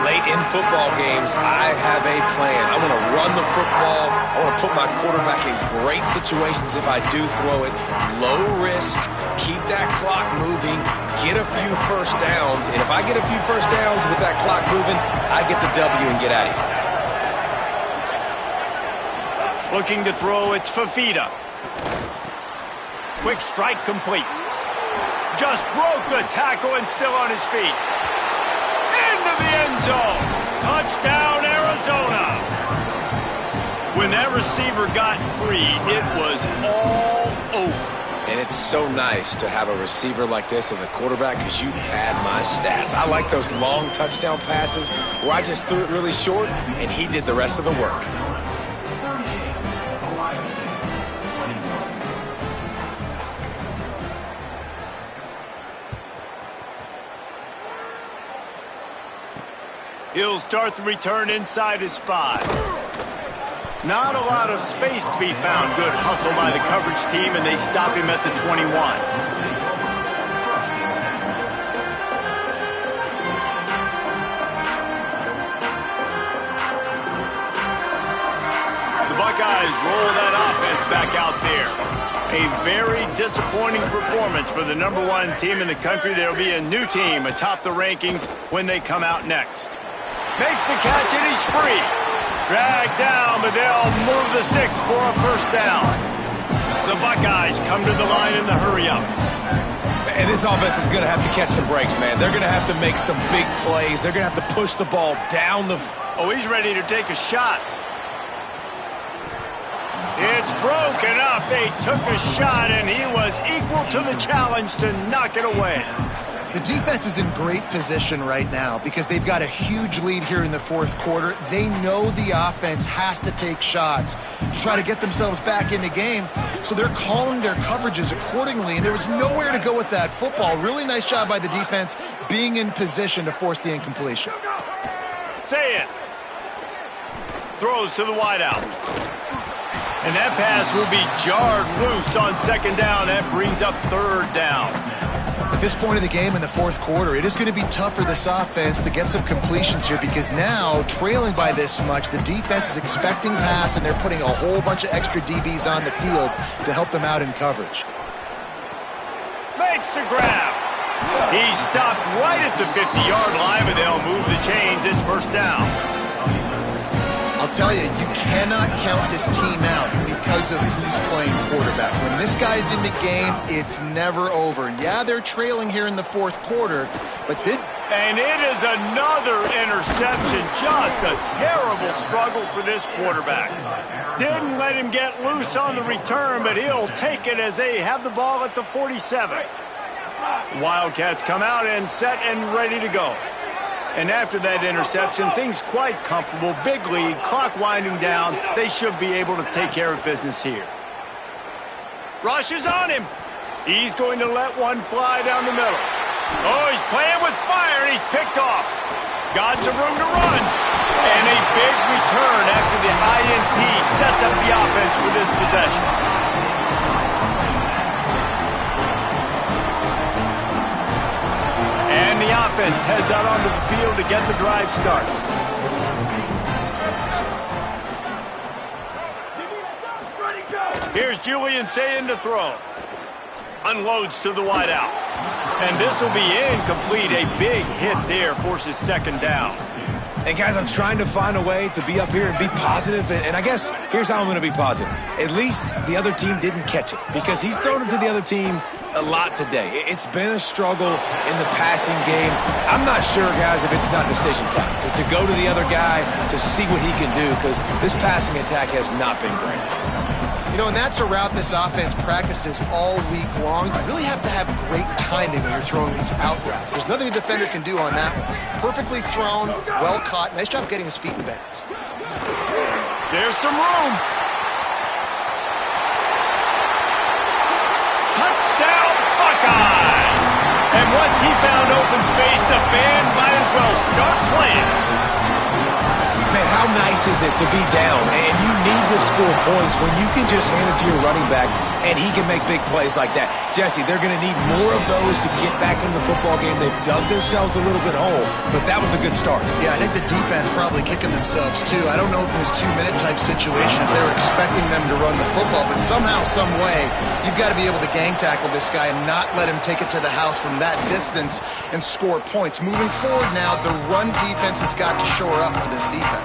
Late in football games, I have a plan. I want to run the football. I want to put my quarterback in great situations if I do throw it. Low risk, keep that clock moving, get a few first downs. And if I get a few first downs with that clock moving, I get the W and get out of here. Looking to throw, it's Fafita. Quick strike complete. Just broke the tackle and still on his feet. Into the end zone. Touchdown, Arizona. When that receiver got free, it was all over. And it's so nice to have a receiver like this as a quarterback because you pad my stats. I like those long touchdown passes where I just threw it really short and he did the rest of the work. He'll start the return inside his 5. Not a lot of space to be found. Good hustle by the coverage team, and they stop him at the 21. The Buckeyes roll that offense back out there. A very disappointing performance for the #1 team in the country. There will be a new team atop the rankings when they come out next. Makes the catch, and he's free. Dragged down, but they'll move the sticks for a first down. The Buckeyes come to the line in the hurry-up. And this offense is going to have to catch some breaks, man. They're going to have to make some big plays. They're going to have to push the ball down the... Oh, he's ready to take a shot. It's broken up. They took a shot, and he was equal to the challenge to knock it away. The defense is in great position right now because they've got a huge lead here in the fourth quarter. They know the offense has to take shots to try to get themselves back in the game, so they're calling their coverages accordingly, and there was nowhere to go with that football. Really nice job by the defense being in position to force the incompletion. Say it. Throws to the wideout. And that pass will be jarred loose on second down. That brings up third down. At this point in the game in the fourth quarter, it is going to be tough for this offense to get some completions here because now, trailing by this much, the defense is expecting pass and they're putting a whole bunch of extra DBs on the field to help them out in coverage. Makes the grab. He stopped right at the 50-yard line, but they'll move the chains. It's first down. I'll tell you, you cannot count this team out because of who's playing quarterback. When this guy's in the game, it's never over. Yeah, they're trailing here in the fourth quarter, but this... And it is another interception. Just a terrible struggle for this quarterback. Didn't let him get loose on the return, but he'll take it as they have the ball at the 47. Wildcats come out and set and ready to go. And after that interception, things quite comfortable. Big lead, clock winding down. They should be able to take care of business here. Rush is on him. He's going to let one fly down the middle. Oh, he's playing with fire, and he's picked off. Got some room to run. And a big return after the INT sets up the offense for this possession. And the offense heads out onto the field to get the drive started. Here's Julian Sayin to throw. Unloads to the wideout. And this will be incomplete. A big hit there forces second down. And guys, I'm trying to find a way to be up here and be positive, and I guess here's how I'm going to be positive. At least the other team didn't catch it, because he's thrown it to the other team a lot today. It's been a struggle in the passing game. I'm not sure, guys, if it's not decision time to go to the other guy to see what he can do, because this passing attack has not been great. You know, and that's a route this offense practices all week long. You really have to have great timing when you're throwing these out routes. There's nothing a defender can do on that one. Perfectly thrown, well caught. Nice job getting his feet in bounds. There's some room. Touchdown, Buckeyes! And once he found open space, the band might as well start playing. Man, how nice is it to be down and you need to score points when you can just hand it to your running back and he can make big plays like that? Jesse, they're going to need more of those to get back into the football game. They've dug themselves a little bit hole, but that was a good start. Yeah, I think the defense probably kicking themselves too. I don't know if it was 2-minute type situation, if they were expecting them to run the football, but somehow, some way, you've got to be able to gang tackle this guy and not let him take it to the house from that distance and score points. Moving forward now, the run defense has got to shore up for this defense.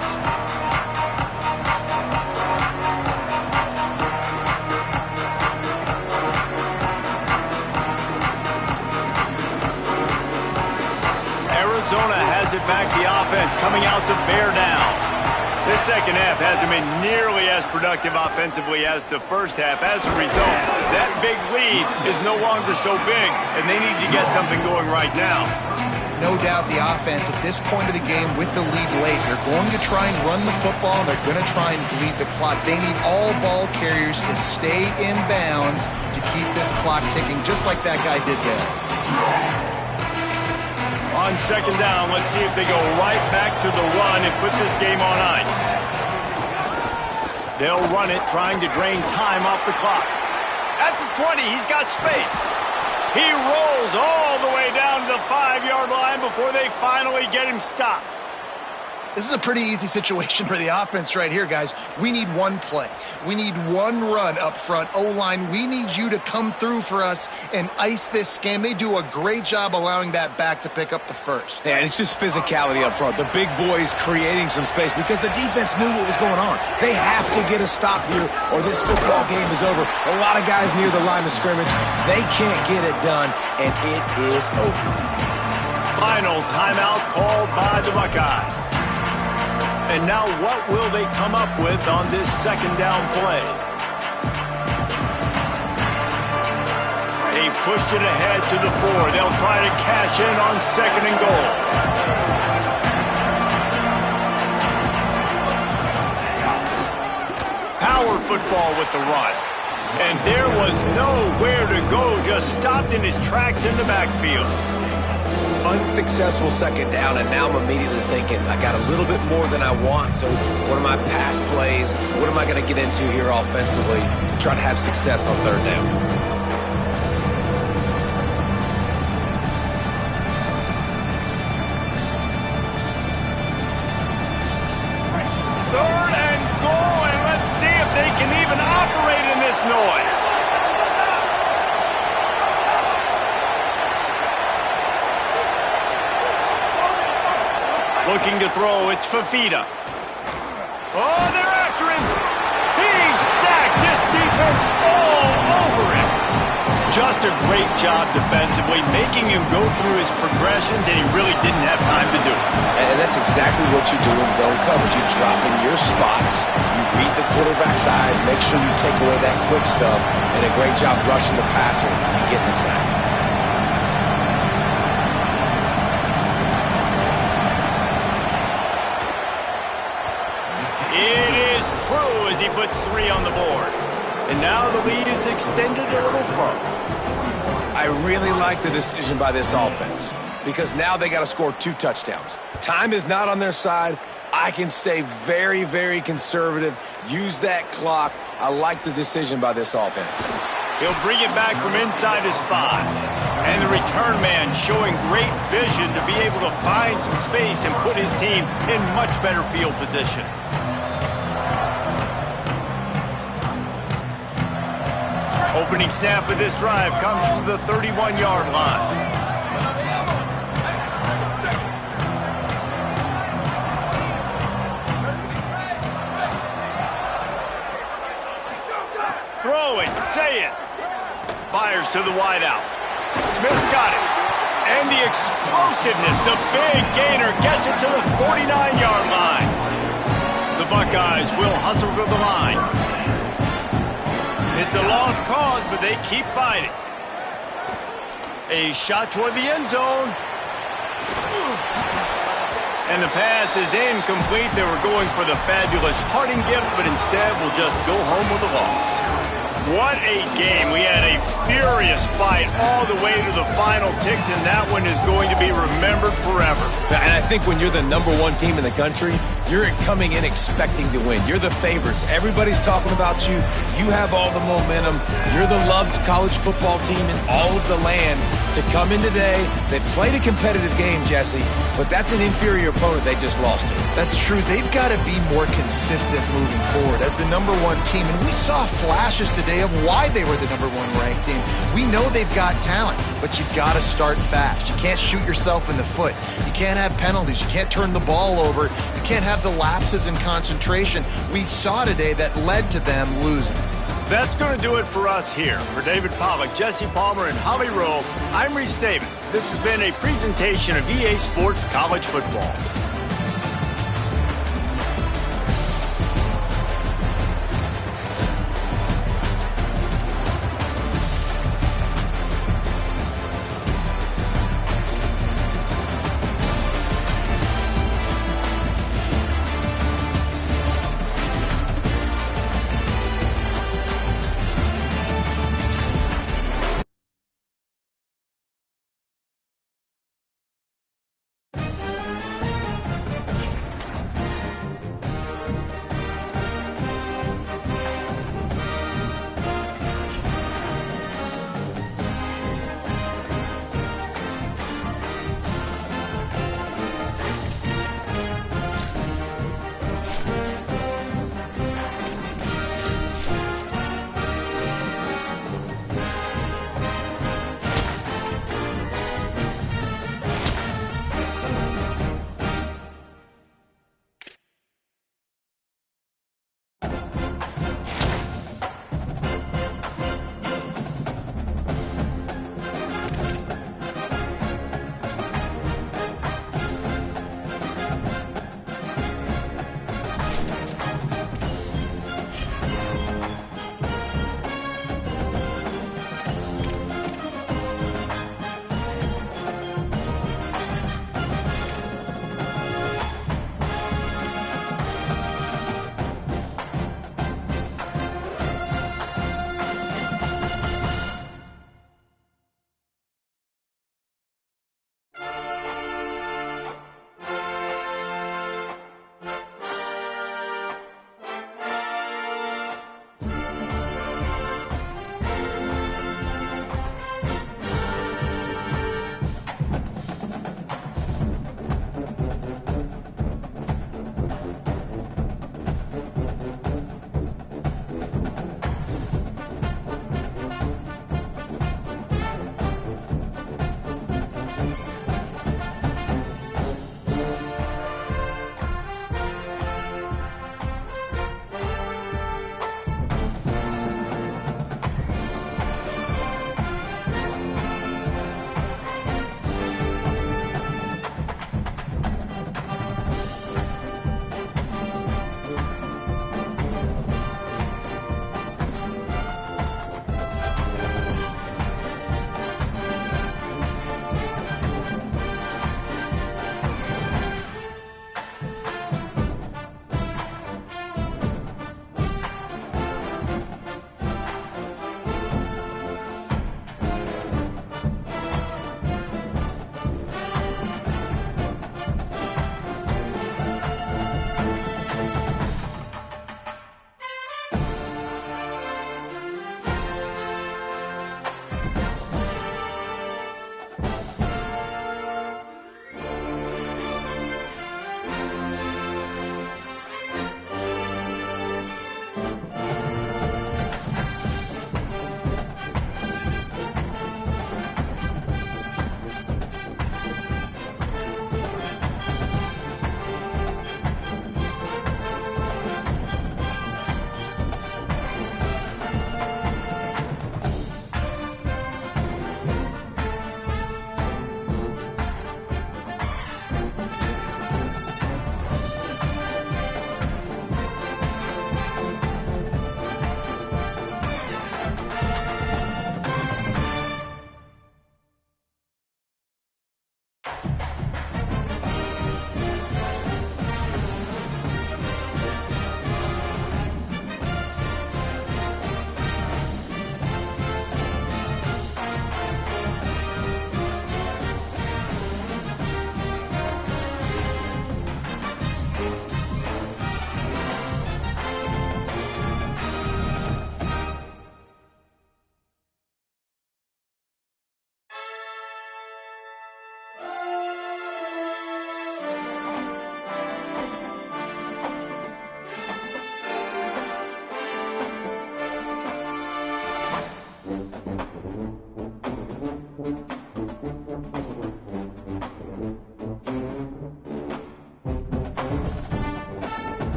Arizona has it back, the offense coming out to bear down. This second half hasn't been nearly as productive offensively as the first half. As a result, that big lead is no longer so big, and they need to get something going right now. No doubt the offense at this point of the game with the lead late, they're going to try and run the football, and they're going to try and bleed the clock. They need all ball carriers to stay in bounds to keep this clock ticking, just like that guy did there. On second down, let's see if they go right back to the run and put this game on ice. They'll run it, trying to drain time off the clock. At the 20, he's got space. He rolls all the way down to the 5-yard line before they finally get him stopped. This is a pretty easy situation for the offense right here, guys. We need one play. We need one run up front. O-line, we need you to come through for us and ice this game. They do a great job allowing that back to pick up the first. Yeah, it's just physicality up front. The big boys creating some space because the defense knew what was going on. They have to get a stop here or this football game is over. A lot of guys near the line of scrimmage. They can't get it done, and it is over. Final timeout called by the Buckeyes. And now what will they come up with on this second down play? They've pushed it ahead to the 4. They'll try to cash in on second and goal. Power football with the run. And there was nowhere to go, just stopped in his tracks in the backfield. Unsuccessful second down, and now I'm immediately thinking, I got a little bit more than I want, so what are my pass plays? What am I going to get into here offensively to try to have success on third down? Third and goal, and let's see if they can even operate in this noise. Looking to throw, it's Fifita. Oh, they're after him. He's sacked. This defense all over him. Just a great job defensively, making him go through his progressions, and he really didn't have time to do it. And that's exactly what you do in zone coverage. You drop in your spots, you read the quarterback's eyes, make sure you take away that quick stuff, and a great job rushing the passer and getting the sack. It is true as he puts 3 on the board. And now the lead is extended a little further. I really like the decision by this offense because now they got to score 2 touchdowns. Time is not on their side. I can stay very, very conservative, use that clock. I like the decision by this offense. He'll bring it back from inside his 5. And the return man showing great vision to be able to find some space and put his team in much better field position. Opening snap of this drive comes from the 31-yard line. Throwing, say it. Fires to the wideout. Smith's got it. And the explosiveness, the big gainer gets it to the 49-yard line. The Buckeyes will hustle to the line. It's a lost cause, but they keep fighting. A shot toward the end zone. And the pass is incomplete. They were going for the fabulous parting gift, but instead will just go home with a loss. What a game. We had a furious fight all the way to the final ticks, and that one is going to be remembered forever. And I think when you're the #1 team in the country, you're coming in expecting to win. You're the favorites. Everybody's talking about you. You have all the momentum. You're the loved college football team in all of the land. To come in today, they played a competitive game, Jesse, but that's an inferior opponent they just lost to. That's true. They've got to be more consistent moving forward as the #1 team. And we saw flashes today of why they were the #1 ranked team. We know they've got talent, but you've got to start fast. You can't shoot yourself in the foot. You can't have penalties. You can't turn the ball over. You can't have the lapses in concentration we saw today that led to them losing. That's going to do it for us here. For David Pollack, Jesse Palmer, and Holly Rowe, I'm Reese Davis. This has been a presentation of EA Sports College Football.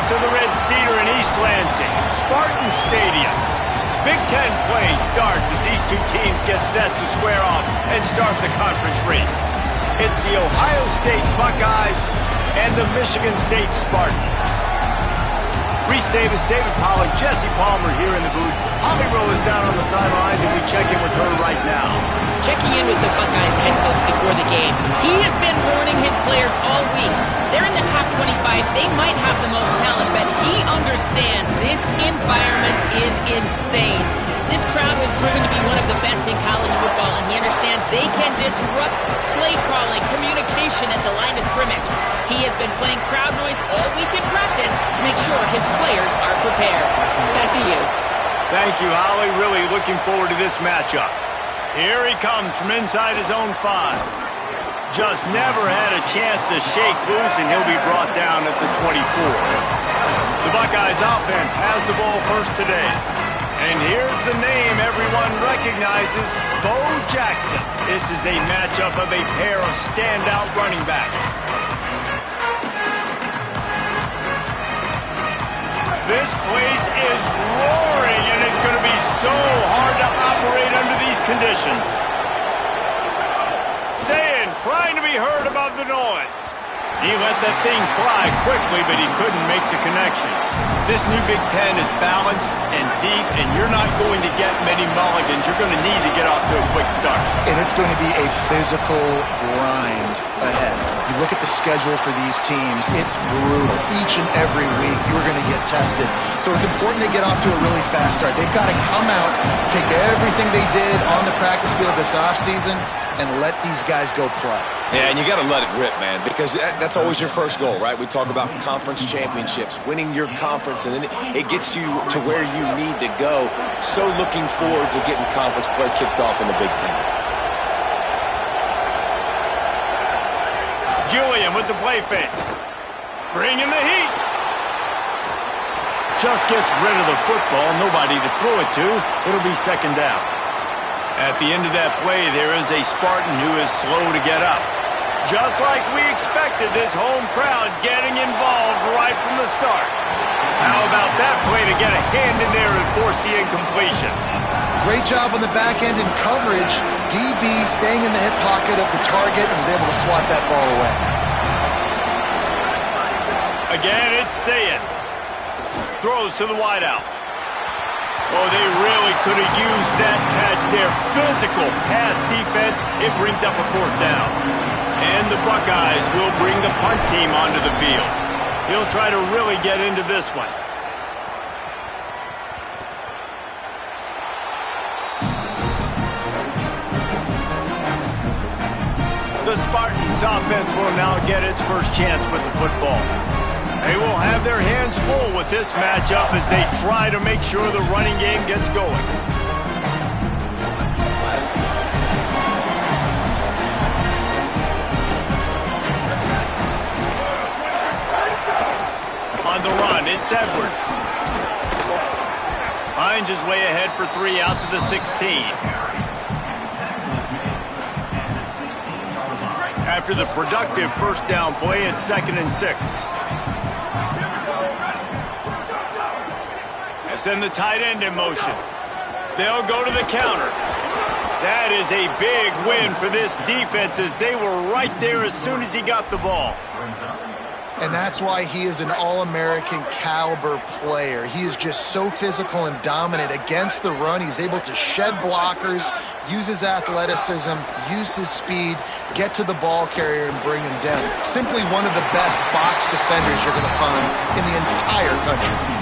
of the Red Cedar in East Lansing, Spartan Stadium. Big Ten play starts as these two teams get set to square off and start the conference race. It's the Ohio State Buckeyes and the Michigan State Spartans. Reese Davis, David Pollack, Jesse Palmer here in the booth. Holly Rowe is down on the sidelines, and we check in with her right now. Checking in with the Buckeyes head coach before the game. He has been warning his players all week. They're in the top 25. They might have the most talent, but he understands this environment is insane. This crowd has proven to be one of the best in college football, and he understands they can disrupt play calling, communication at the line of scrimmage. He has been playing crowd noise all week in practice to make sure his players are prepared. Back to you. Thank you, Holly. Really looking forward to this matchup. Here he comes from inside his own 5. Just never had a chance to shake loose, and he'll be brought down at the 24. The Buckeyes offense has the ball first today. And here's the name everyone recognizes, Bo Jackson. This is a matchup of a pair of standout running backs. This place is roaring, and it's going to be so hard to operate under these conditions. Sayin trying to be heard above the noise. He let that thing fly quickly, but he couldn't make the connection. This new Big Ten is balanced and deep, and you're not going to get many mulligans. You're going to need to get off to a quick start. And it's going to be a physical grind ahead. You look at the schedule for these teams, it's brutal. Each and every week, you're going to get tested. So it's important they get off to a really fast start. They've got to come out, pick everything they did on the practice field this offseason, and let these guys go play. Yeah, and you got to let it rip, man, because that's always your first goal, right? We talk about conference championships, winning your conference, and then it gets you to where you need to go. So looking forward to getting conference play kicked off in the Big Ten. Julian with the play fake. Bringing the heat. Just gets rid of the football. Nobody to throw it to. It'll be second down. At the end of that play, there is a Spartan who is slow to get up. Just like we expected, this home crowd getting involved right from the start. How about that play to get a hand in there and force the incompletion? Great job on the back end in coverage. DB staying in the hip pocket of the target and was able to swat that ball away. Again, it's Sayin. Throws to the wideout. Oh, they really could have used that catch there. Physical pass defense. It brings up a fourth down. And the Buckeyes will bring the punt team onto the field. He'll try to really get into this one. The Spartans offense will now get its first chance with the football. They will have their hands full with this matchup as they try to make sure the running game gets going. On the run, it's Edwards. Finds his way ahead for 3 out to the 16. After the productive first down play, it's 2nd and 6. Send the tight end in motion. They'll go to the counter. That is a big win for this defense as they were right there as soon as he got the ball. And that's why he is an All-American caliber player. He is just so physical and dominant against the run. He's able to shed blockers, use his athleticism, use his speed, get to the ball carrier and bring him down. Simply one of the best box defenders you're going to find in the entire country.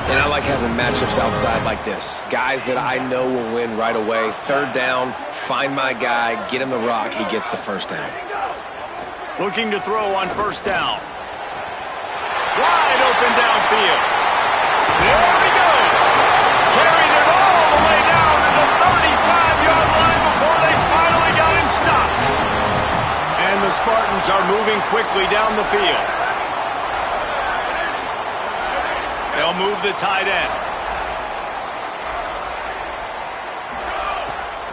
And I like having matchups outside like this. Guys that I know will win right away. 3rd down, find my guy, get him the rock, he gets the first down. Looking to throw on 1st down. Wide open downfield. There he goes. Carried it all the way down to the 35-yard line before they finally got him stopped. And the Spartans are moving quickly down the field. They'll move the tight end.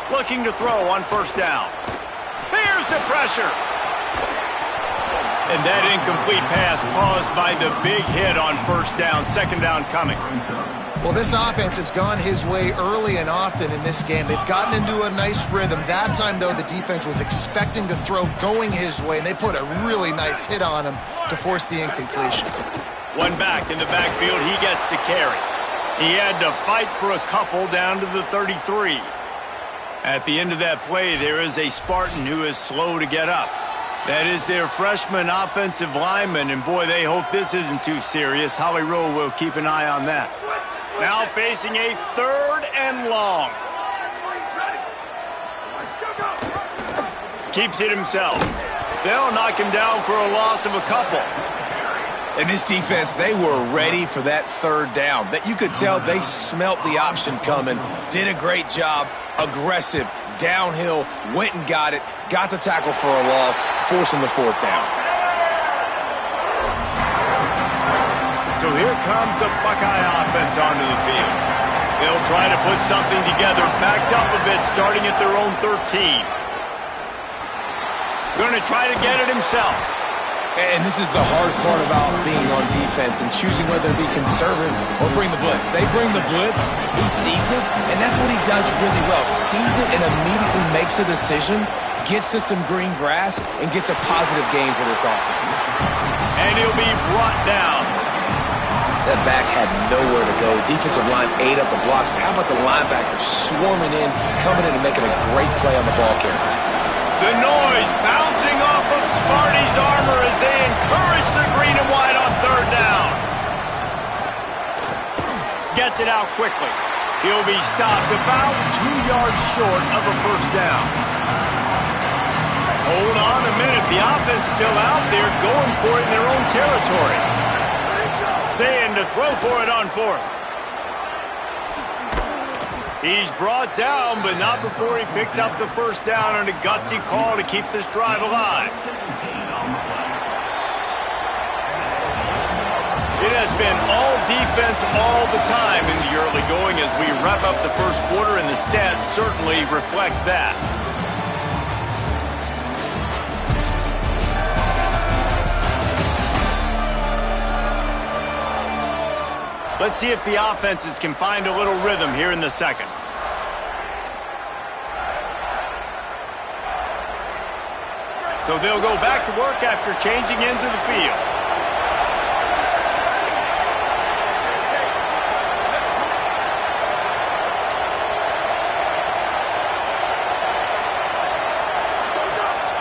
Looking to throw on 1st down. Here's the pressure. And that incomplete pass caused by the big hit on first down, second down coming. Well, this offense has gone his way early and often in this game. They've gotten into a nice rhythm. That time, though, the defense was expecting the throw going his way, and they put a really nice hit on him to force the incompletion. One back in the backfield, he gets to carry. He had to fight for a couple down to the 33. At the end of that play, there is a Spartan who is slow to get up. That is their freshman offensive lineman, and boy, they hope this isn't too serious. Holly Rowe will keep an eye on that. Now facing a 3rd and long. Keeps it himself. They'll knock him down for a loss of a couple. And this defense, they were ready for that 3rd down. That you could tell they smelt the option coming, did a great job, aggressive, downhill, went and got it, got the tackle for a loss, forcing the 4th down. So here comes the Buckeye offense onto the field. They'll try to put something together, backed up a bit, starting at their own 13. Going to try to get it himself. And this is the hard part about being on defense and choosing whether to be conservative or bring the blitz. They bring the blitz, he sees it, and that's what he does really well. Sees it and immediately makes a decision, gets to some green grass, and gets a positive gain for this offense. And he'll be brought down. That back had nowhere to go. Defensive line ate up the blocks, but how about the linebackers swarming in, coming in and making a great play on the ball carrier? The noise bouncing off of Sparty's armor as they encourage the green and white on 3rd down. Gets it out quickly. He'll be stopped about 2 yards short of a first down. Hold on a minute. The offense still out there going for it in their own territory. Saying to throw for it on 4th. He's brought down, but not before he picks up the first down on a gutsy call to keep this drive alive. It has been all defense all the time in the early going as we wrap up the first quarter, and the stats certainly reflect that. Let's see if the offenses can find a little rhythm here in the second. So they'll go back to work after changing into the field.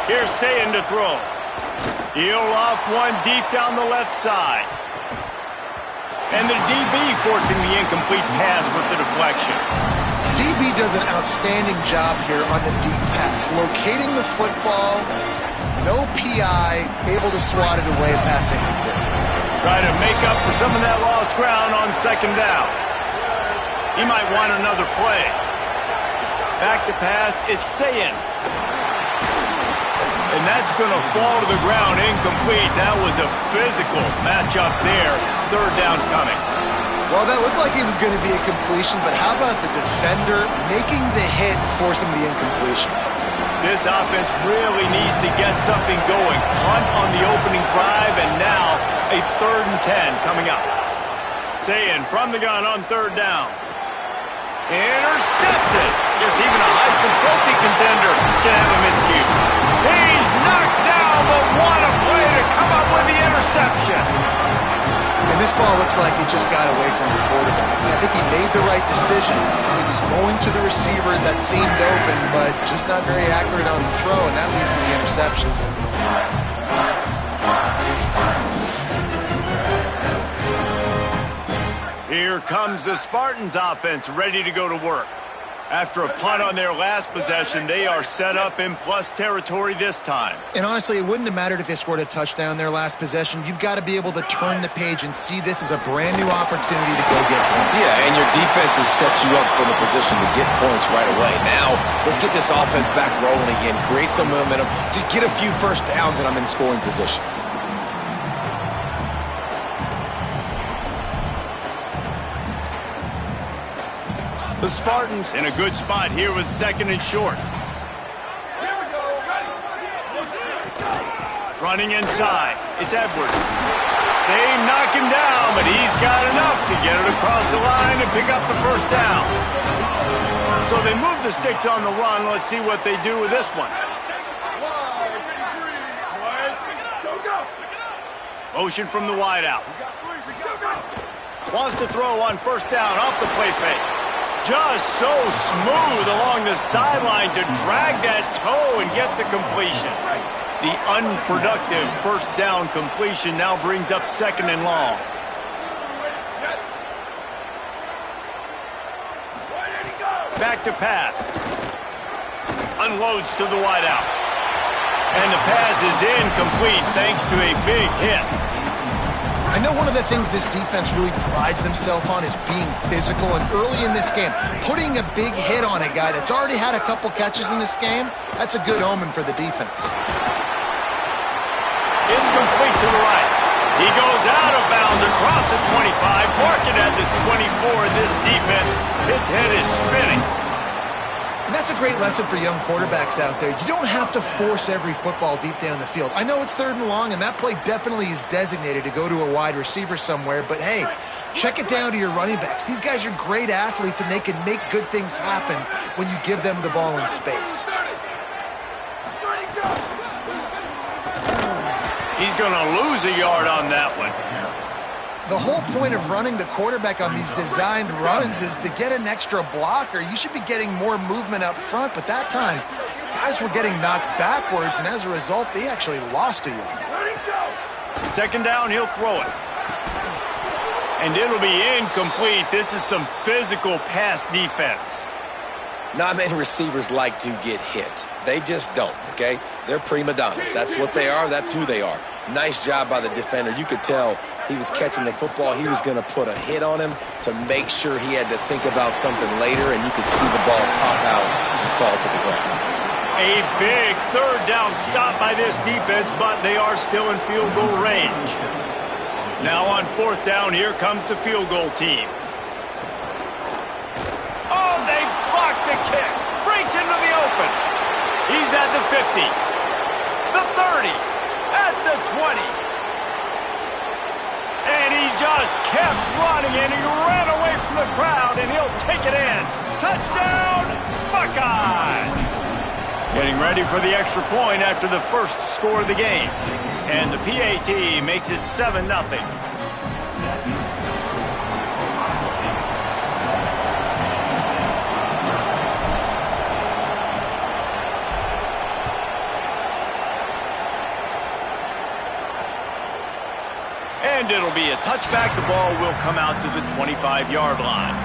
Here's Sayin to throw. He'll off one deep down the left side. And the DB forcing the incomplete pass with the deflection. DB does an outstanding job here on the deep pass, locating the football, no PI, able to swat it away, pass incomplete. Try to make up for some of that lost ground on 2nd down. He might want another play. Back to pass, it's Sayin. And that's going to fall to the ground incomplete. That was a physical matchup there. 3rd down coming. Well, that looked like it was going to be a completion, but how about the defender making the hit, forcing the incompletion? This offense really needs to get something going. Punt on the opening drive, and now a 3rd and 10 coming up. Sayin from the gun on 3rd down. Intercepted. Yes, even a Heisman Trophy contender can have a miscue. He's knocked down, but what a play to come up with the interception. And this ball looks like it just got away from the quarterback. I think he made the right decision. He was going to the receiver that seemed open, but just not very accurate on the throw, and that leads to the interception. Here comes the Spartans offense ready to go to work. After a punt on their last possession, they are set up in plus territory this time. And honestly, it wouldn't have mattered if they scored a touchdown their last possession. You've got to be able to turn the page and see this as a brand new opportunity to go get points. Yeah, and your defense has set you up for the position to get points right away. Now, let's get this offense back rolling again, create some momentum, just get a few first downs, and I'm in scoring position. The Spartans in a good spot here with 2nd and short. Running inside. It's Edwards. They knock him down, but he's got enough to get it across the line and pick up the first down. So they move the sticks on the run. Let's see what they do with this one. Motion from the wideout. Wants to throw on first down off the play fake. Just so smooth along the sideline to drag that toe and get the completion. The unproductive first down completion now brings up 2nd and long. Back to pass. Unloads to the wideout. And the pass is incomplete thanks to a big hit. I know one of the things this defense really prides themselves on is being physical, and early in this game, putting a big hit on a guy that's already had a couple catches in this game, that's a good omen for the defense. It's complete to the right. He goes out of bounds across the 25, marking at the 24. This defense, its head is spinning. And that's a great lesson for young quarterbacks out there. You don't have to force every football deep down the field. I know it's 3rd and long, and that play definitely is designated to go to a wide receiver somewhere, but hey, check it down to your running backs. These guys are great athletes, and they can make good things happen when you give them the ball in space. He's going to lose a yard on that one. The whole point of running the quarterback on these designed runs is to get an extra blocker. You should be getting more movement up front, but that time, guys were getting knocked backwards, and as a result, they actually lost a yard. 2nd down, he'll throw it. And it'll be incomplete. This is some physical pass defense. Not many receivers like to get hit. They just don't, okay? They're prima donnas. That's what they are. That's who they are. Nice job by the defender. You could tell he was catching the football. He was going to put a hit on him to make sure he had to think about something later, and you could see the ball pop out and fall to the ground. A big 3rd down stop by this defense, but they are still in field goal range. Now on 4th down, here comes the field goal team. Oh, they blocked the kick. Breaks into the open. He's at the 50, the 30, at the 20. And he just kept running, and he ran away from the crowd, and he'll take it in. Touchdown, Buckeye! Getting ready for the extra point after the first score of the game. And the PAT makes it 7-0. And it'll be a touchback. The ball will come out to the 25-yard line.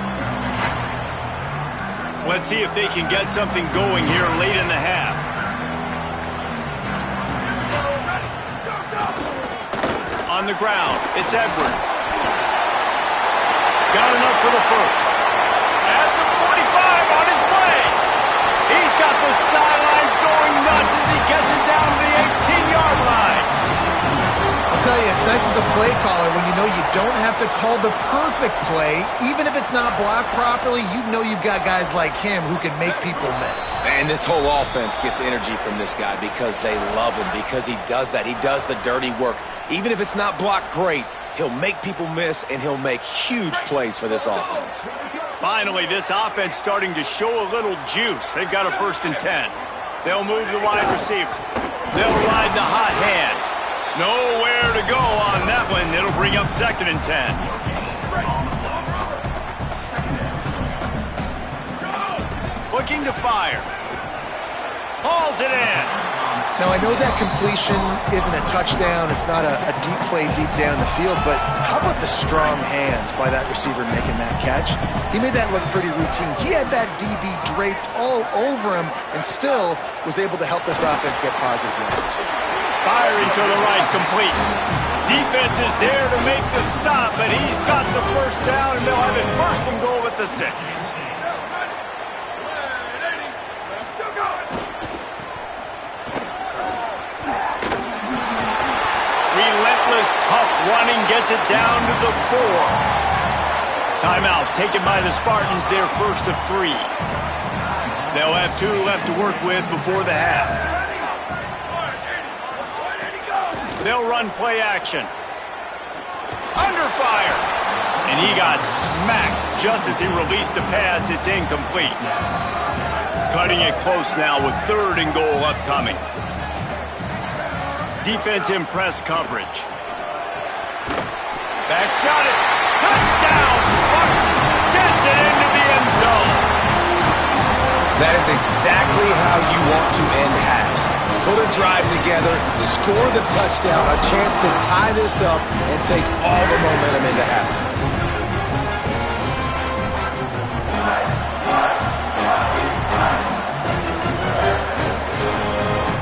Let's see if they can get something going here late in the half. On the ground, it's Edwards. Got enough for the first. At the 45, on his way. He's got the sidelines going nuts as he gets it down to the 18-yard line. I'll tell you, it's nice as a play caller when you know you don't have to call the perfect play. Even if it's not blocked properly, you know you've got guys like him who can make people miss. And this whole offense gets energy from this guy because they love him, because he does that. He does the dirty work. Even if it's not blocked great, he'll make people miss, and he'll make huge plays for this offense. Finally, this offense starting to show a little juice. They've got a 1st and 10. They'll move the wide receiver. They'll ride the hot hand. Nowhere to go on that one. It'll bring up 2nd and 10. Looking to fire. Hauls it in. Now, I know that completion isn't a touchdown. It's not a deep play deep down the field, but how about the strong hands by that receiver making that catch? He made that look pretty routine. He had that DB draped all over him and still was able to help this offense get positive yards. Firing to the right, complete. Defense is there to make the stop, but he's got the first down, and they'll have it 1st and goal at the 6. Relentless, tough running gets it down to the 4. Timeout taken by the Spartans, their 1st of 3. They'll have 2 left to work with before the half. They'll run play action. Under fire. And he got smacked just as he released the pass. It's incomplete. Cutting it close now with 3rd and goal upcoming. Defense in press coverage. Back's got it. Touchdown, Spartan. Gets it into the end zone. That is exactly how you want to end halves. Put a drive together, score the touchdown, a chance to tie this up and take all the momentum into halftime.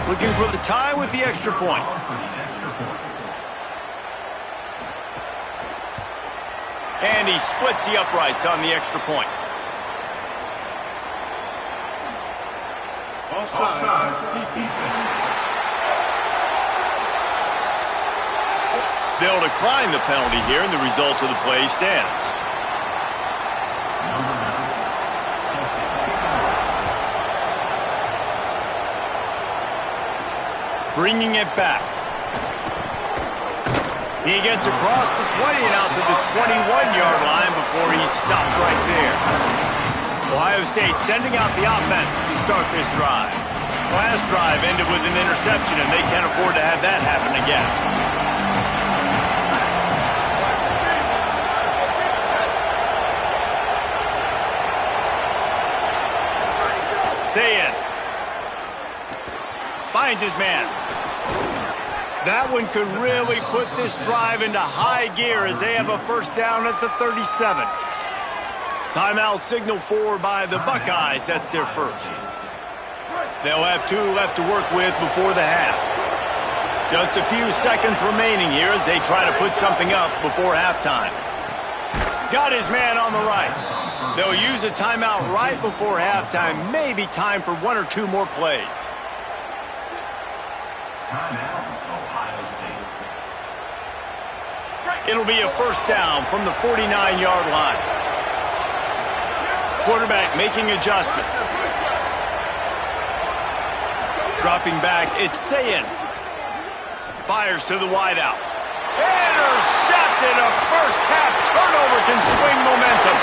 Looking for the tie with the extra point. And he splits the uprights on the extra point. Offside. They'll decline the penalty here, and the result of the play stands. Bringing it back. He gets across the 20 and out to the 21-yard line before he's stopped right there. Ohio State sending out the offense to start this drive. Last drive ended with an interception, and they can't afford to have that happen again. Zayn finds his man. That one could really put this drive into high gear as they have a first down at the 37. Timeout signal for by the Buckeyes. That's their first. They'll have 2 left to work with before the half. Just a few seconds remaining here as they try to put something up before halftime. Got his man on the right. They'll use a timeout right before halftime. Maybe time for 1 or 2 more plays. It'll be a first down from the 49-yard line. Quarterback making adjustments. Dropping back, it's Zayn. Fires to the wideout. Intercepted. A first-half turnover can swing momentum.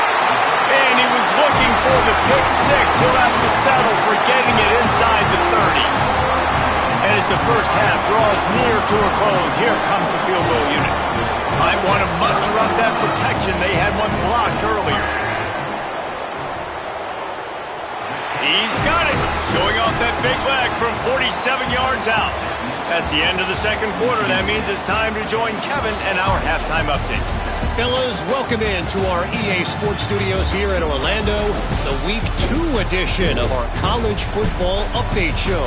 And he was looking for the pick 6. He'll have to settle for getting it inside the 30. And as the first half draws near to a close, here comes the field goal unit. Might want to muster up that protection. They had one blocked earlier. He's got it. Showing off that big leg from 47 yards out. That's the end of the second quarter. That means it's time to join Kevin and our halftime update. Fellas, welcome in to our EA Sports Studios here in Orlando, the Week 2 edition of our College Football Update Show.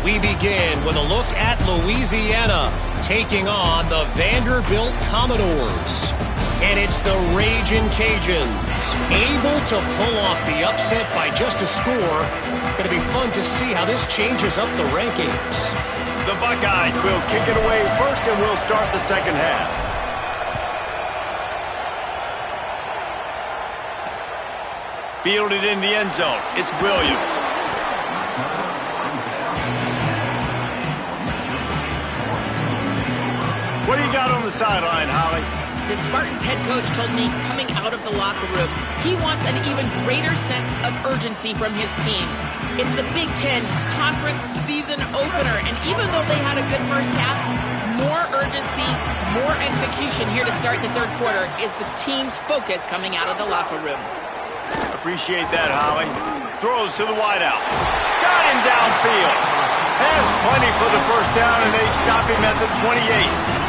We begin with a look at Louisiana taking on the Vanderbilt Commodores. And it's the Ragin' Cajuns, able to pull off the upset by just a score. Going to be fun to see how this changes up the rankings. The Buckeyes will kick it away first, and we'll start the second half. Fielded in the end zone. It's Williams. What do you got on the sideline, Holly? The Spartans head coach told me coming out of the locker room, he wants an even greater sense of urgency from his team. It's the Big Ten Conference season opener, and even though they had a good first half, more urgency, more execution here to start the third quarter is the team's focus coming out of the locker room. Appreciate that, Holly. Throws to the wideout. Got him downfield. Has plenty for the first down, and they stop him at the 28.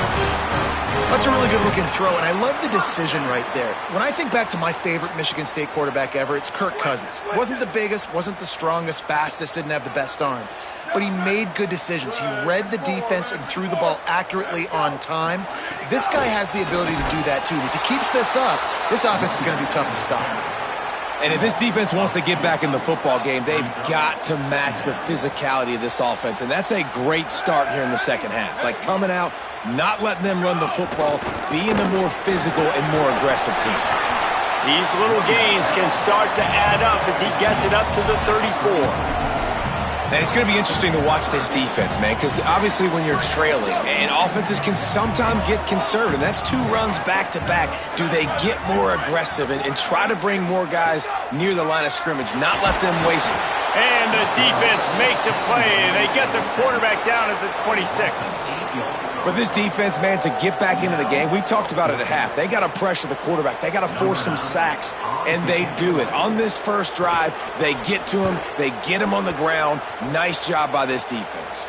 That's a really good-looking throw, and I love the decision right there. When I think back to my favorite Michigan State quarterback ever, it's Kirk Cousins. Wasn't the biggest, wasn't the strongest, fastest, didn't have the best arm. But he made good decisions. He read the defense and threw the ball accurately on time. This guy has the ability to do that, too. If he keeps this up, this offense is going to be tough to stop. And if this defense wants to get back in the football game, they've got to match the physicality of this offense. And that's a great start here in the second half. Like coming out, not letting them run the football, being the more physical and more aggressive team. These little gains can start to add up as he gets it up to the 34. And it's going to be interesting to watch this defense, man, because obviously when you're trailing, and offenses can sometimes get conservative, and that's 2 runs back-to-back. Do they get more aggressive and try to bring more guys near the line of scrimmage, not let them waste it? And the defense makes a play. They get the quarterback down at the 26. For this defense, man, to get back into the game, we talked about it at half. They got to pressure the quarterback. They got to force some sacks, and they do it. On this first drive, they get to him. They get him on the ground. Nice job by this defense.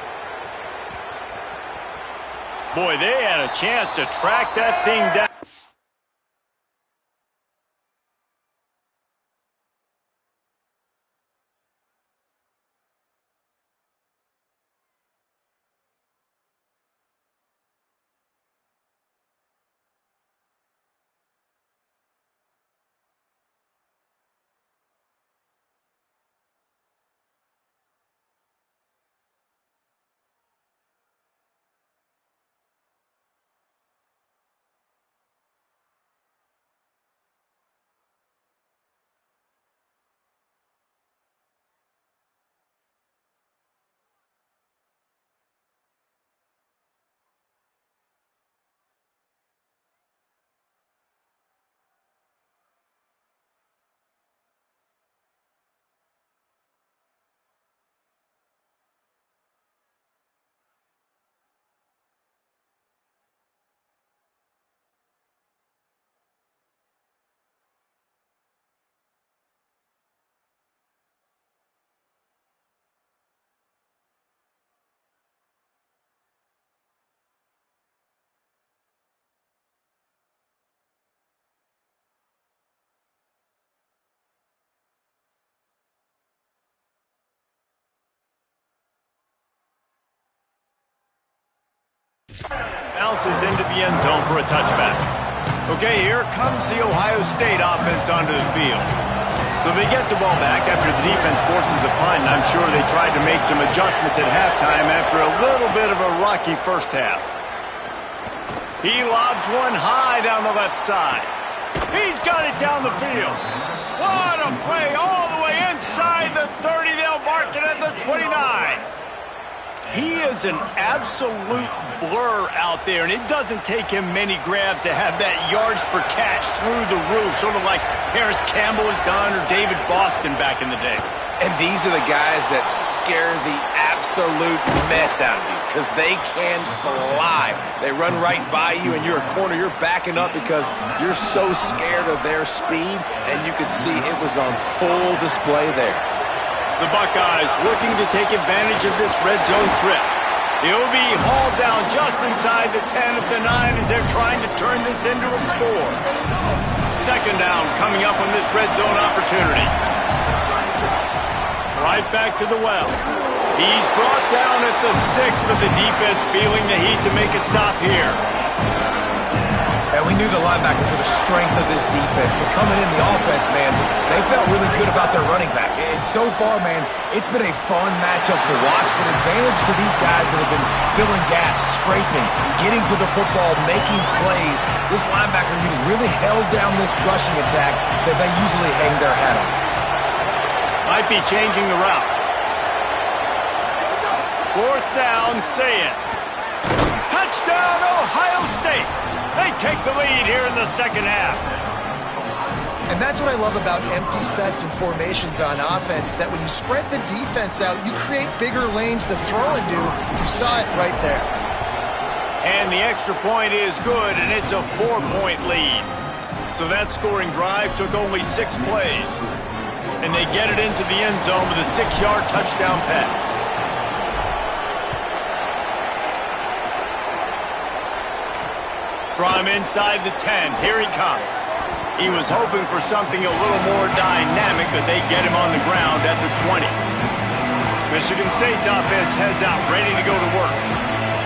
Boy, they had a chance to track that thing down. Bounces into the end zone for a touchback. Okay, here comes the Ohio State offense onto the field. So they get the ball back after the defense forces a punt, and I'm sure they tried to make some adjustments at halftime after a little bit of a rocky first half. He lobs one high down the left side. He's got it down the field. What a play all the way inside the 30. They'll mark it at the 29. He is an absolute blur out there, and it doesn't take him many grabs to have that yards per catch through the roof, sort of like Harris Campbell has done or David Boston back in the day. And these are the guys that scare the absolute mess out of you because they can fly. They run right by you, and you're a corner. You're backing up because you're so scared of their speed, and you could see it was on full display there. The Buckeyes looking to take advantage of this red zone trip. He'll be hauled down just inside the 10 of the 9 as they're trying to turn this into a score. Second down coming up on this red zone opportunity. Right back to the well. He's brought down at the 6, but the defense feeling the heat to make a stop here. And we knew the linebackers were the strength of this defense, but coming in the offense, man, they felt really good about their running back. And so far, man, it's been a fun matchup to watch, but advantage to these guys that have been filling gaps, scraping, getting to the football, making plays. This linebacker unit really held down this rushing attack that they usually hang their hat on. Might be changing the route. Fourth down, say it. Touchdown, Ohio State. They take the lead here in the second half. And that's what I love about empty sets and formations on offense, is that when you spread the defense out, you create bigger lanes to throw into. You saw it right there. And the extra point is good, and it's a 4-point lead. So that scoring drive took only 6 plays. And they get it into the end zone with a 6-yard touchdown pass. From inside the 10, here he comes. He was hoping for something a little more dynamic, but they get him on the ground at the 20. Michigan State's offense heads out, ready to go to work.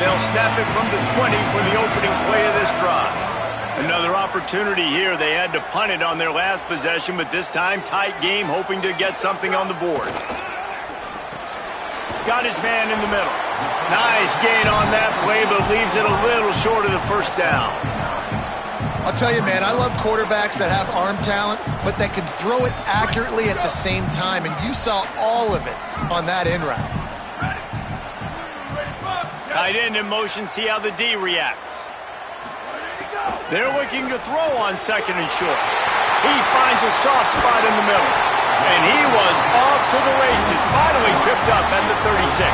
They'll snap it from the 20 for the opening play of this drive. Another opportunity here. They had to punt it on their last possession, but this time tight game, hoping to get something on the board. Got his man in the middle. Nice gain on that play, but leaves it a little short of the first down. I'll tell you, man, I love quarterbacks that have arm talent, but that can throw it accurately at the same time, and you saw all of it on that in route. Tight end in motion, see how the D reacts. They're looking to throw on second and short. He finds a soft spot in the middle. And he was off to the races, finally tripped up at the 36.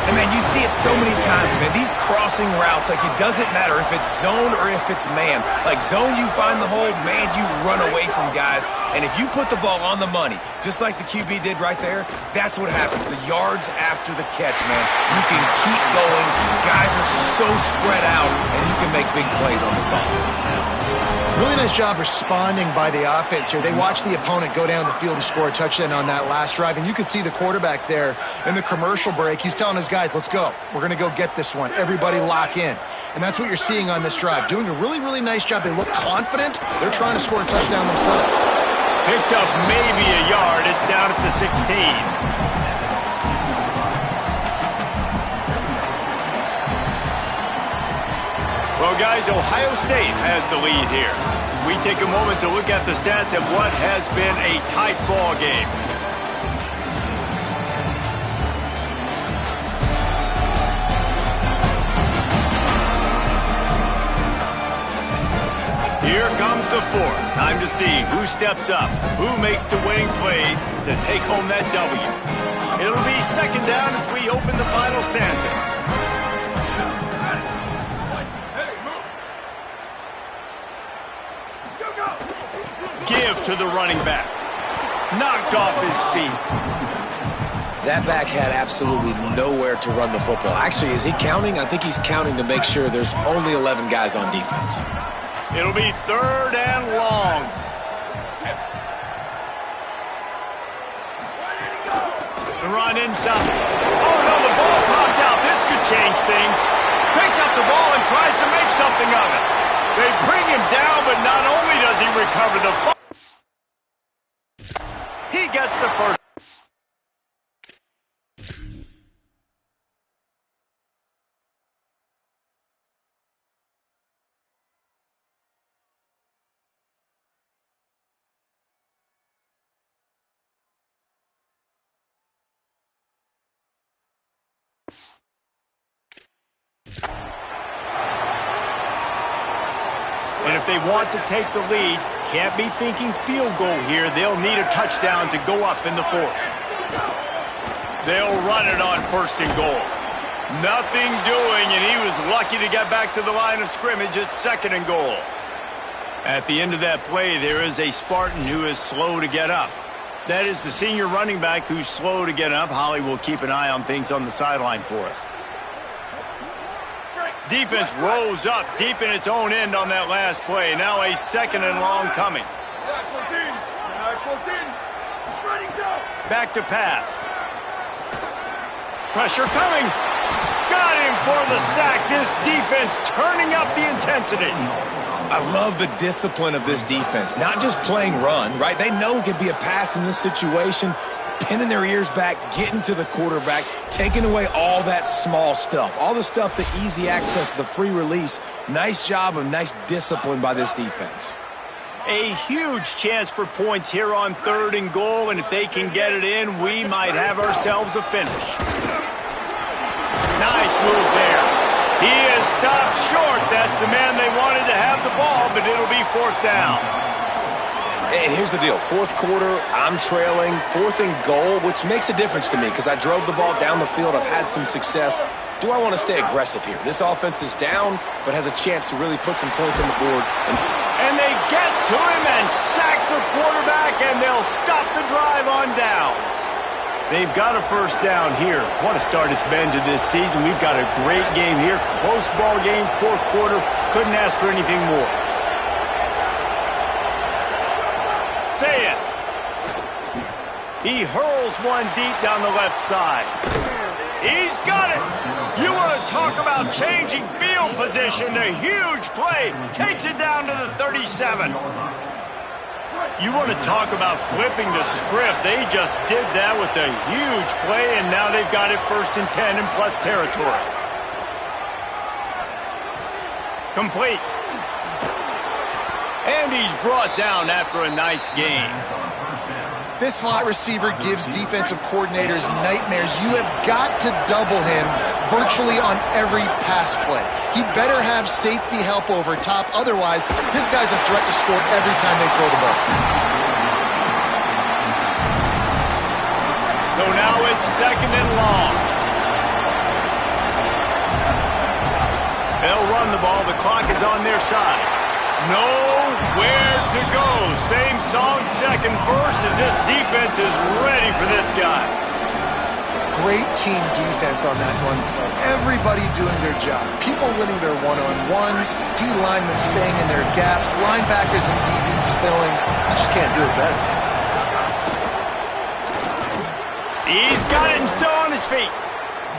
And, man, you see it so many times, man. These crossing routes, like, it doesn't matter if it's zone or if it's man. Like, zone, you find the hole. Man, you run away from guys. And if you put the ball on the money, just like the QB did right there, that's what happens. The yards after the catch, man. You can keep going. Guys are so spread out, and you can make big plays on this offense. Really nice job responding by the offense here. They watched the opponent go down the field and score a touchdown on that last drive, and you could see the quarterback there in the commercial break. He's telling his guys, let's go. We're going to go get this one. Everybody lock in. And that's what you're seeing on this drive. Doing a really, really nice job. They look confident. They're trying to score a touchdown themselves. Picked up maybe a yard. It's down at the 16. Well, guys, Ohio State has the lead here. We take a moment to look at the stats of what has been a tight ball game. Here comes the fourth. Time to see who steps up, who makes the winning plays to take home that W. It'll be second down as we open the final stanza. Give to the running back. Knocked off his feet. That back had absolutely nowhere to run the football. Actually, is he counting? I think he's counting to make sure there's only 11 guys on defense. It'll be third and long. The run inside. Oh, no, the ball popped out. This could change things. Picks up the ball and tries to make something of it. They bring him down, but not only does he recover the football, he gets the first. And if they want to take the lead, can't be thinking field goal here. They'll need a touchdown to go up in the fourth. They'll run it on first and goal. Nothing doing, and he was lucky to get back to the line of scrimmage at second and goal. At the end of that play, there is a Spartan who is slow to get up. That is the senior running back who's slow to get up. Holly will keep an eye on things on the sideline for us. Defense rose up deep in its own end on that last play. Now a second and long coming. Back to pass. Pressure coming. Got him for the sack. This defense turning up the intensity. I love the discipline of this defense. Not just playing run, right? They know it could be a pass in this situation. Pinning their ears back, getting to the quarterback, taking away all that small stuff. All the stuff, the easy access, the free release. Nice job of nice discipline by this defense. A huge chance for points here on third and goal, and if they can get it in, we might have ourselves a finish. Nice move there. He is stopped short. That's the man they wanted to have the ball, but it'll be fourth down. And here's the deal. Fourth quarter, I'm trailing. Fourth and goal, which makes a difference to me because I drove the ball down the field. I've had some success. Do I want to stay aggressive here? This offense is down, but has a chance to really put some points on the board. And they get to him and sack the quarterback, and they'll stop the drive on downs. They've got a first down here. What a start it's been to this season. We've got a great game here. Close ball game, fourth quarter. Couldn't ask for anything more. Say it. He hurls one deep down the left side. He's got it. You want to talk about changing field position. The huge play takes it down to the 37. You want to talk about flipping the script. They just did that with a huge play, and now they've got it first and 10 in plus territory. Complete. And he's brought down after a nice gain. This slot receiver gives defensive coordinators nightmares. You have got to double him virtually on every pass play. He better have safety help over top. Otherwise, this guy's a threat to score every time they throw the ball. So now it's 2nd and long. They'll run the ball. The clock is on their side. Nowhere to go. Same song, second verse, as this defense is ready for this guy. Great team defense on that run play. Everybody doing their job. People winning their one-on-ones, D linemen staying in their gaps, linebackers and DBs filling. You just can't do it better. He's got it and still on his feet.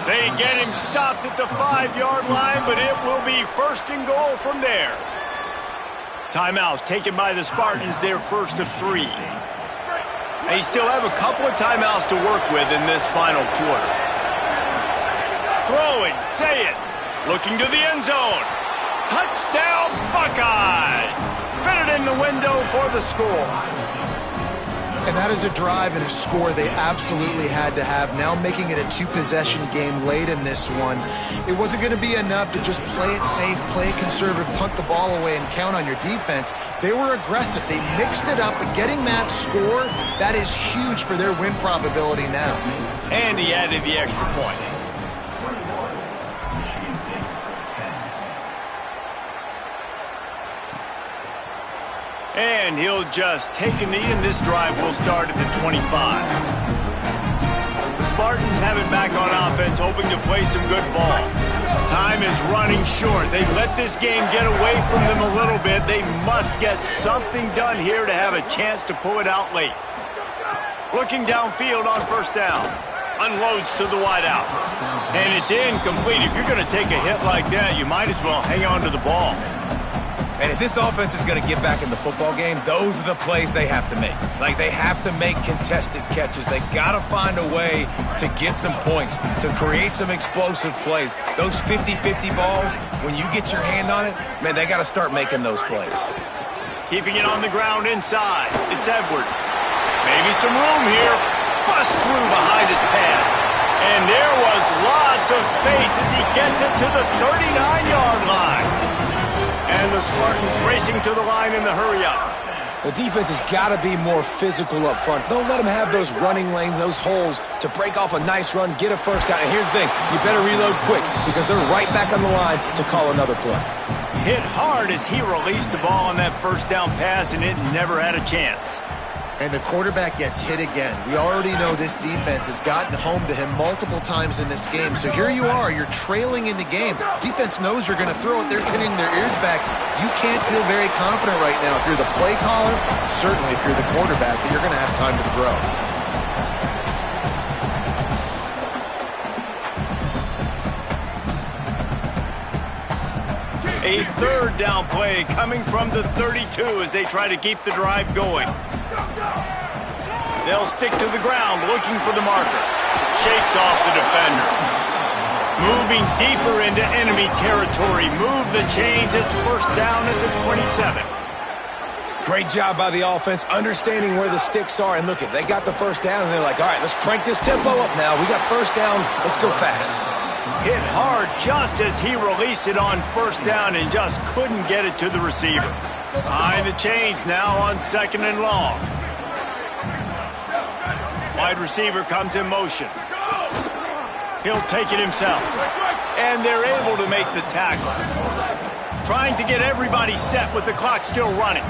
They get him stopped at the 5-yard line, but it will be 1st and goal from there. Timeout taken by the Spartans, their first of 3. They still have a couple of timeouts to work with in this final quarter. Throwing, say it, looking to the end zone. Touchdown Buckeyes! Fitted in the window for the score. And that is a drive and a score they absolutely had to have. Now making it a 2-possession game late in this one. It wasn't going to be enough to just play it safe, play it conservative, punt the ball away, and count on your defense. They were aggressive. They mixed it up, but getting that score, that is huge for their win probability now. And he added the extra point. And he'll just take a knee, and this drive will start at the 25. The Spartans have it back on offense, hoping to play some good ball. Time is running short. They've let this game get away from them a little bit. They must get something done here to have a chance to pull it out late. Looking downfield on 1st down. Unloads to the wideout. And it's incomplete. If you're going to take a hit like that, you might as well hang on to the ball. And if this offense is going to get back in the football game, those are the plays they have to make. Like, they have to make contested catches. They got to find a way to get some points, to create some explosive plays. Those 50-50 balls, when you get your hand on it, man, they got to start making those plays. Keeping it on the ground inside. It's Edwards. Maybe some room here. Bust through behind his pad. And there was lots of space as he gets it to the 39-yard line. And the Spartans racing to the line in the hurry-up. The defense has got to be more physical up front. Don't let them have those running lanes, those holes to break off a nice run, get a first down. And here's the thing, you better reload quick because they're right back on the line to call another play. Hit hard as he released the ball on that first down pass, and it never had a chance. And the quarterback gets hit again. We already know this defense has gotten home to him multiple times in this game. So here you are, you're trailing in the game. Defense knows you're going to throw it. They're pinning their ears back. You can't feel very confident right now if you're the play caller, certainly if you're the quarterback, that you're going to have time to throw. A 3rd down play coming from the 32 as they try to keep the drive going. They'll stick to the ground looking for the marker. Shakes off the defender. Moving deeper into enemy territory. Move the chains. It's 1st down at the 27. Great job by the offense, understanding where the sticks are. And look, they got the first down, and they're like, all right, let's crank this tempo up now. We got 1st down. Let's go fast. Hit hard just as he released it on 1st down and just couldn't get it to the receiver. Behind the chains now on 2nd and long. Wide receiver comes in motion. He'll take it himself. And they're able to make the tackle. Trying to get everybody set with the clock still running.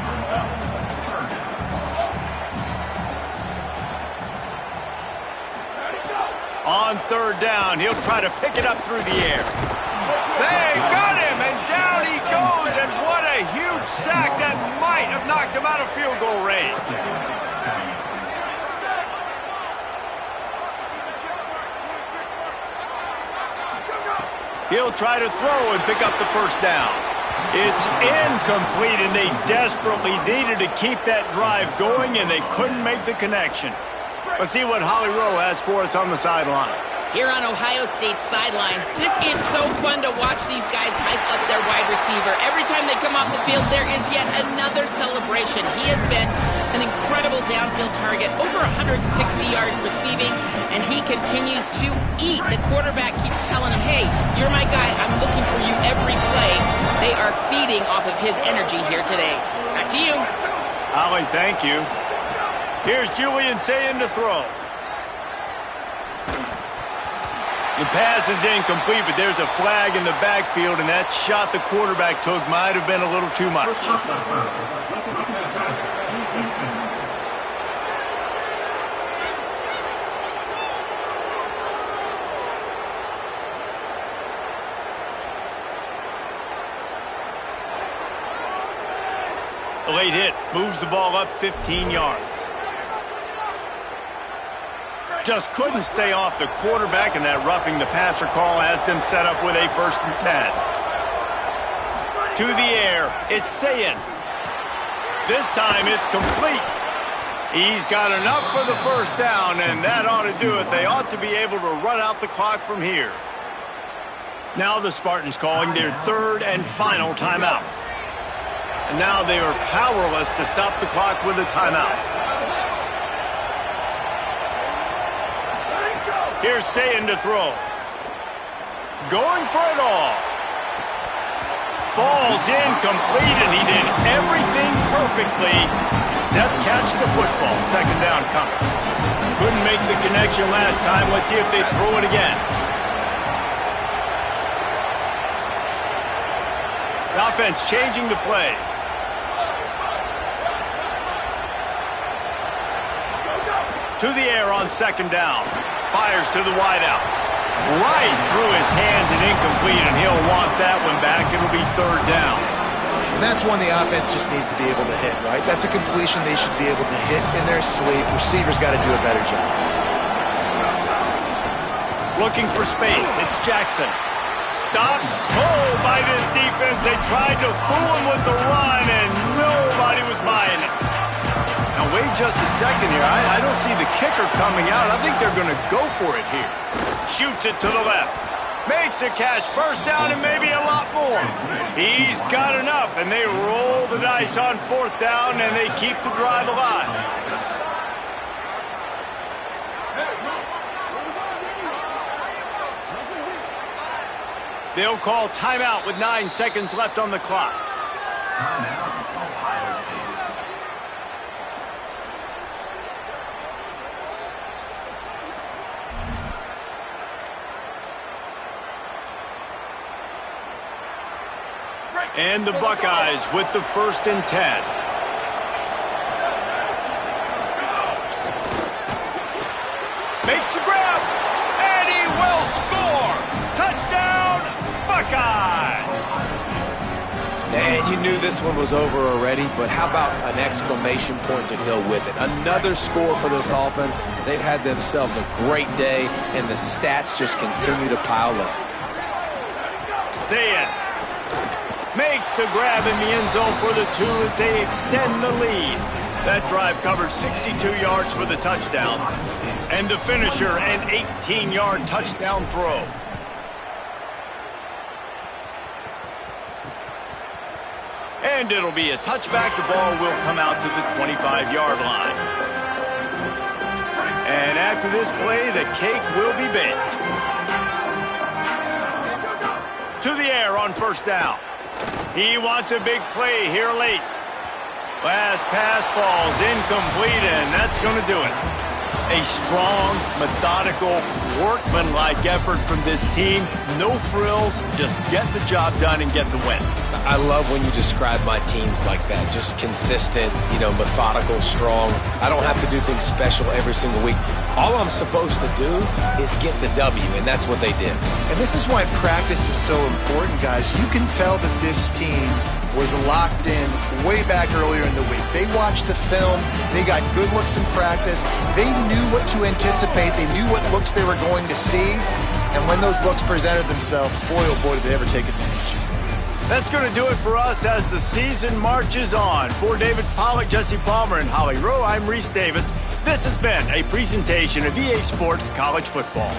On 3rd down, he'll try to pick it up through the air. They got him, and down he goes, and what a huge sack that might have knocked him out of field goal range. He'll try to throw and pick up the 1st down. It's incomplete, and they desperately needed to keep that drive going, and they couldn't make the connection. Let's see what Holly Rowe has for us on the sideline. Here on Ohio State's sideline, this is so fun to watch these guys hype up their wide receiver. Every time they come off the field, there is yet another celebration. He has been an incredible downfield target, over 160 yards receiving, and he continues to eat. The quarterback keeps telling him, hey, you're my guy. I'm looking for you every play. They are feeding off of his energy here today. Back to you. Ollie, thank you. Here's Julian Sayin to throw. The pass is incomplete, but there's a flag in the backfield, and that shot the quarterback took might have been a little too much. A late hit moves the ball up 15 yards. Just couldn't stay off the quarterback, and that roughing the passer call has them set up with a 1st and 10. To the air, it's Sayin. This time it's complete. He's got enough for the 1st down, and that ought to do it. They ought to be able to run out the clock from here. Now the Spartans calling their 3rd and final timeout. And now they are powerless to stop the clock with a timeout. Here's Sayin to throw. Going for it all. Falls incomplete, and he did everything perfectly except catch the football. 2nd down coming. Couldn't make the connection last time. Let's see if they throw it again. The offense changing the play. To the air on 2nd down. Fires to the wideout. Right through his hands and incomplete, and he'll want that one back. It'll be 3rd down. And that's one the offense just needs to be able to hit, right? That's a completion they should be able to hit in their sleep. Receivers got to do a better job. Looking for space. It's Jackson. Stopped cold by this defense. They tried to fool him with the run, and nobody was buying it. Now, wait just a second here. I don't see the kicker coming out. I think they're going to go for it here. Shoots it to the left. Makes a catch. 1st down and maybe a lot more. He's got enough, and they roll the dice on 4th down, and they keep the drive alive. They'll call timeout with 9 seconds left on the clock. And the Buckeyes with the 1st and 10. Makes the grab, and he will score. Touchdown, Buckeye. Man, you knew this one was over already, but how about an exclamation point to go with it? Another score for this offense. They've had themselves a great day, and the stats just continue to pile up. Sayin makes the grab in the end zone for the 2 as they extend the lead. That drive covered 62 yards for the touchdown. And the finisher, an 18-yard touchdown throw. And it'll be a touchback. The ball will come out to the 25-yard line. And after this play, the cake will be baked. To the air on 1st down. He wants a big play here late. Last pass falls incomplete, and that's going to do it. A strong, methodical, workmanlike effort from this team. No frills, just get the job done and get the win. I love when you describe my teams like that. Just consistent, methodical, strong. I don't have to do things special every single week. All I'm supposed to do is get the W, and that's what they did. And this is why practice is so important, guys. You can tell that this team was locked in way back earlier in the week. They watched the film. They got good looks in practice. They knew what to anticipate. They knew what looks they were going to see. And when those looks presented themselves, boy, oh boy, did they ever take advantage. That's going to do it for us as the season marches on. For David Pollack, Jesse Palmer, and Holly Rowe, I'm Reese Davis. This has been a presentation of EA Sports College Football.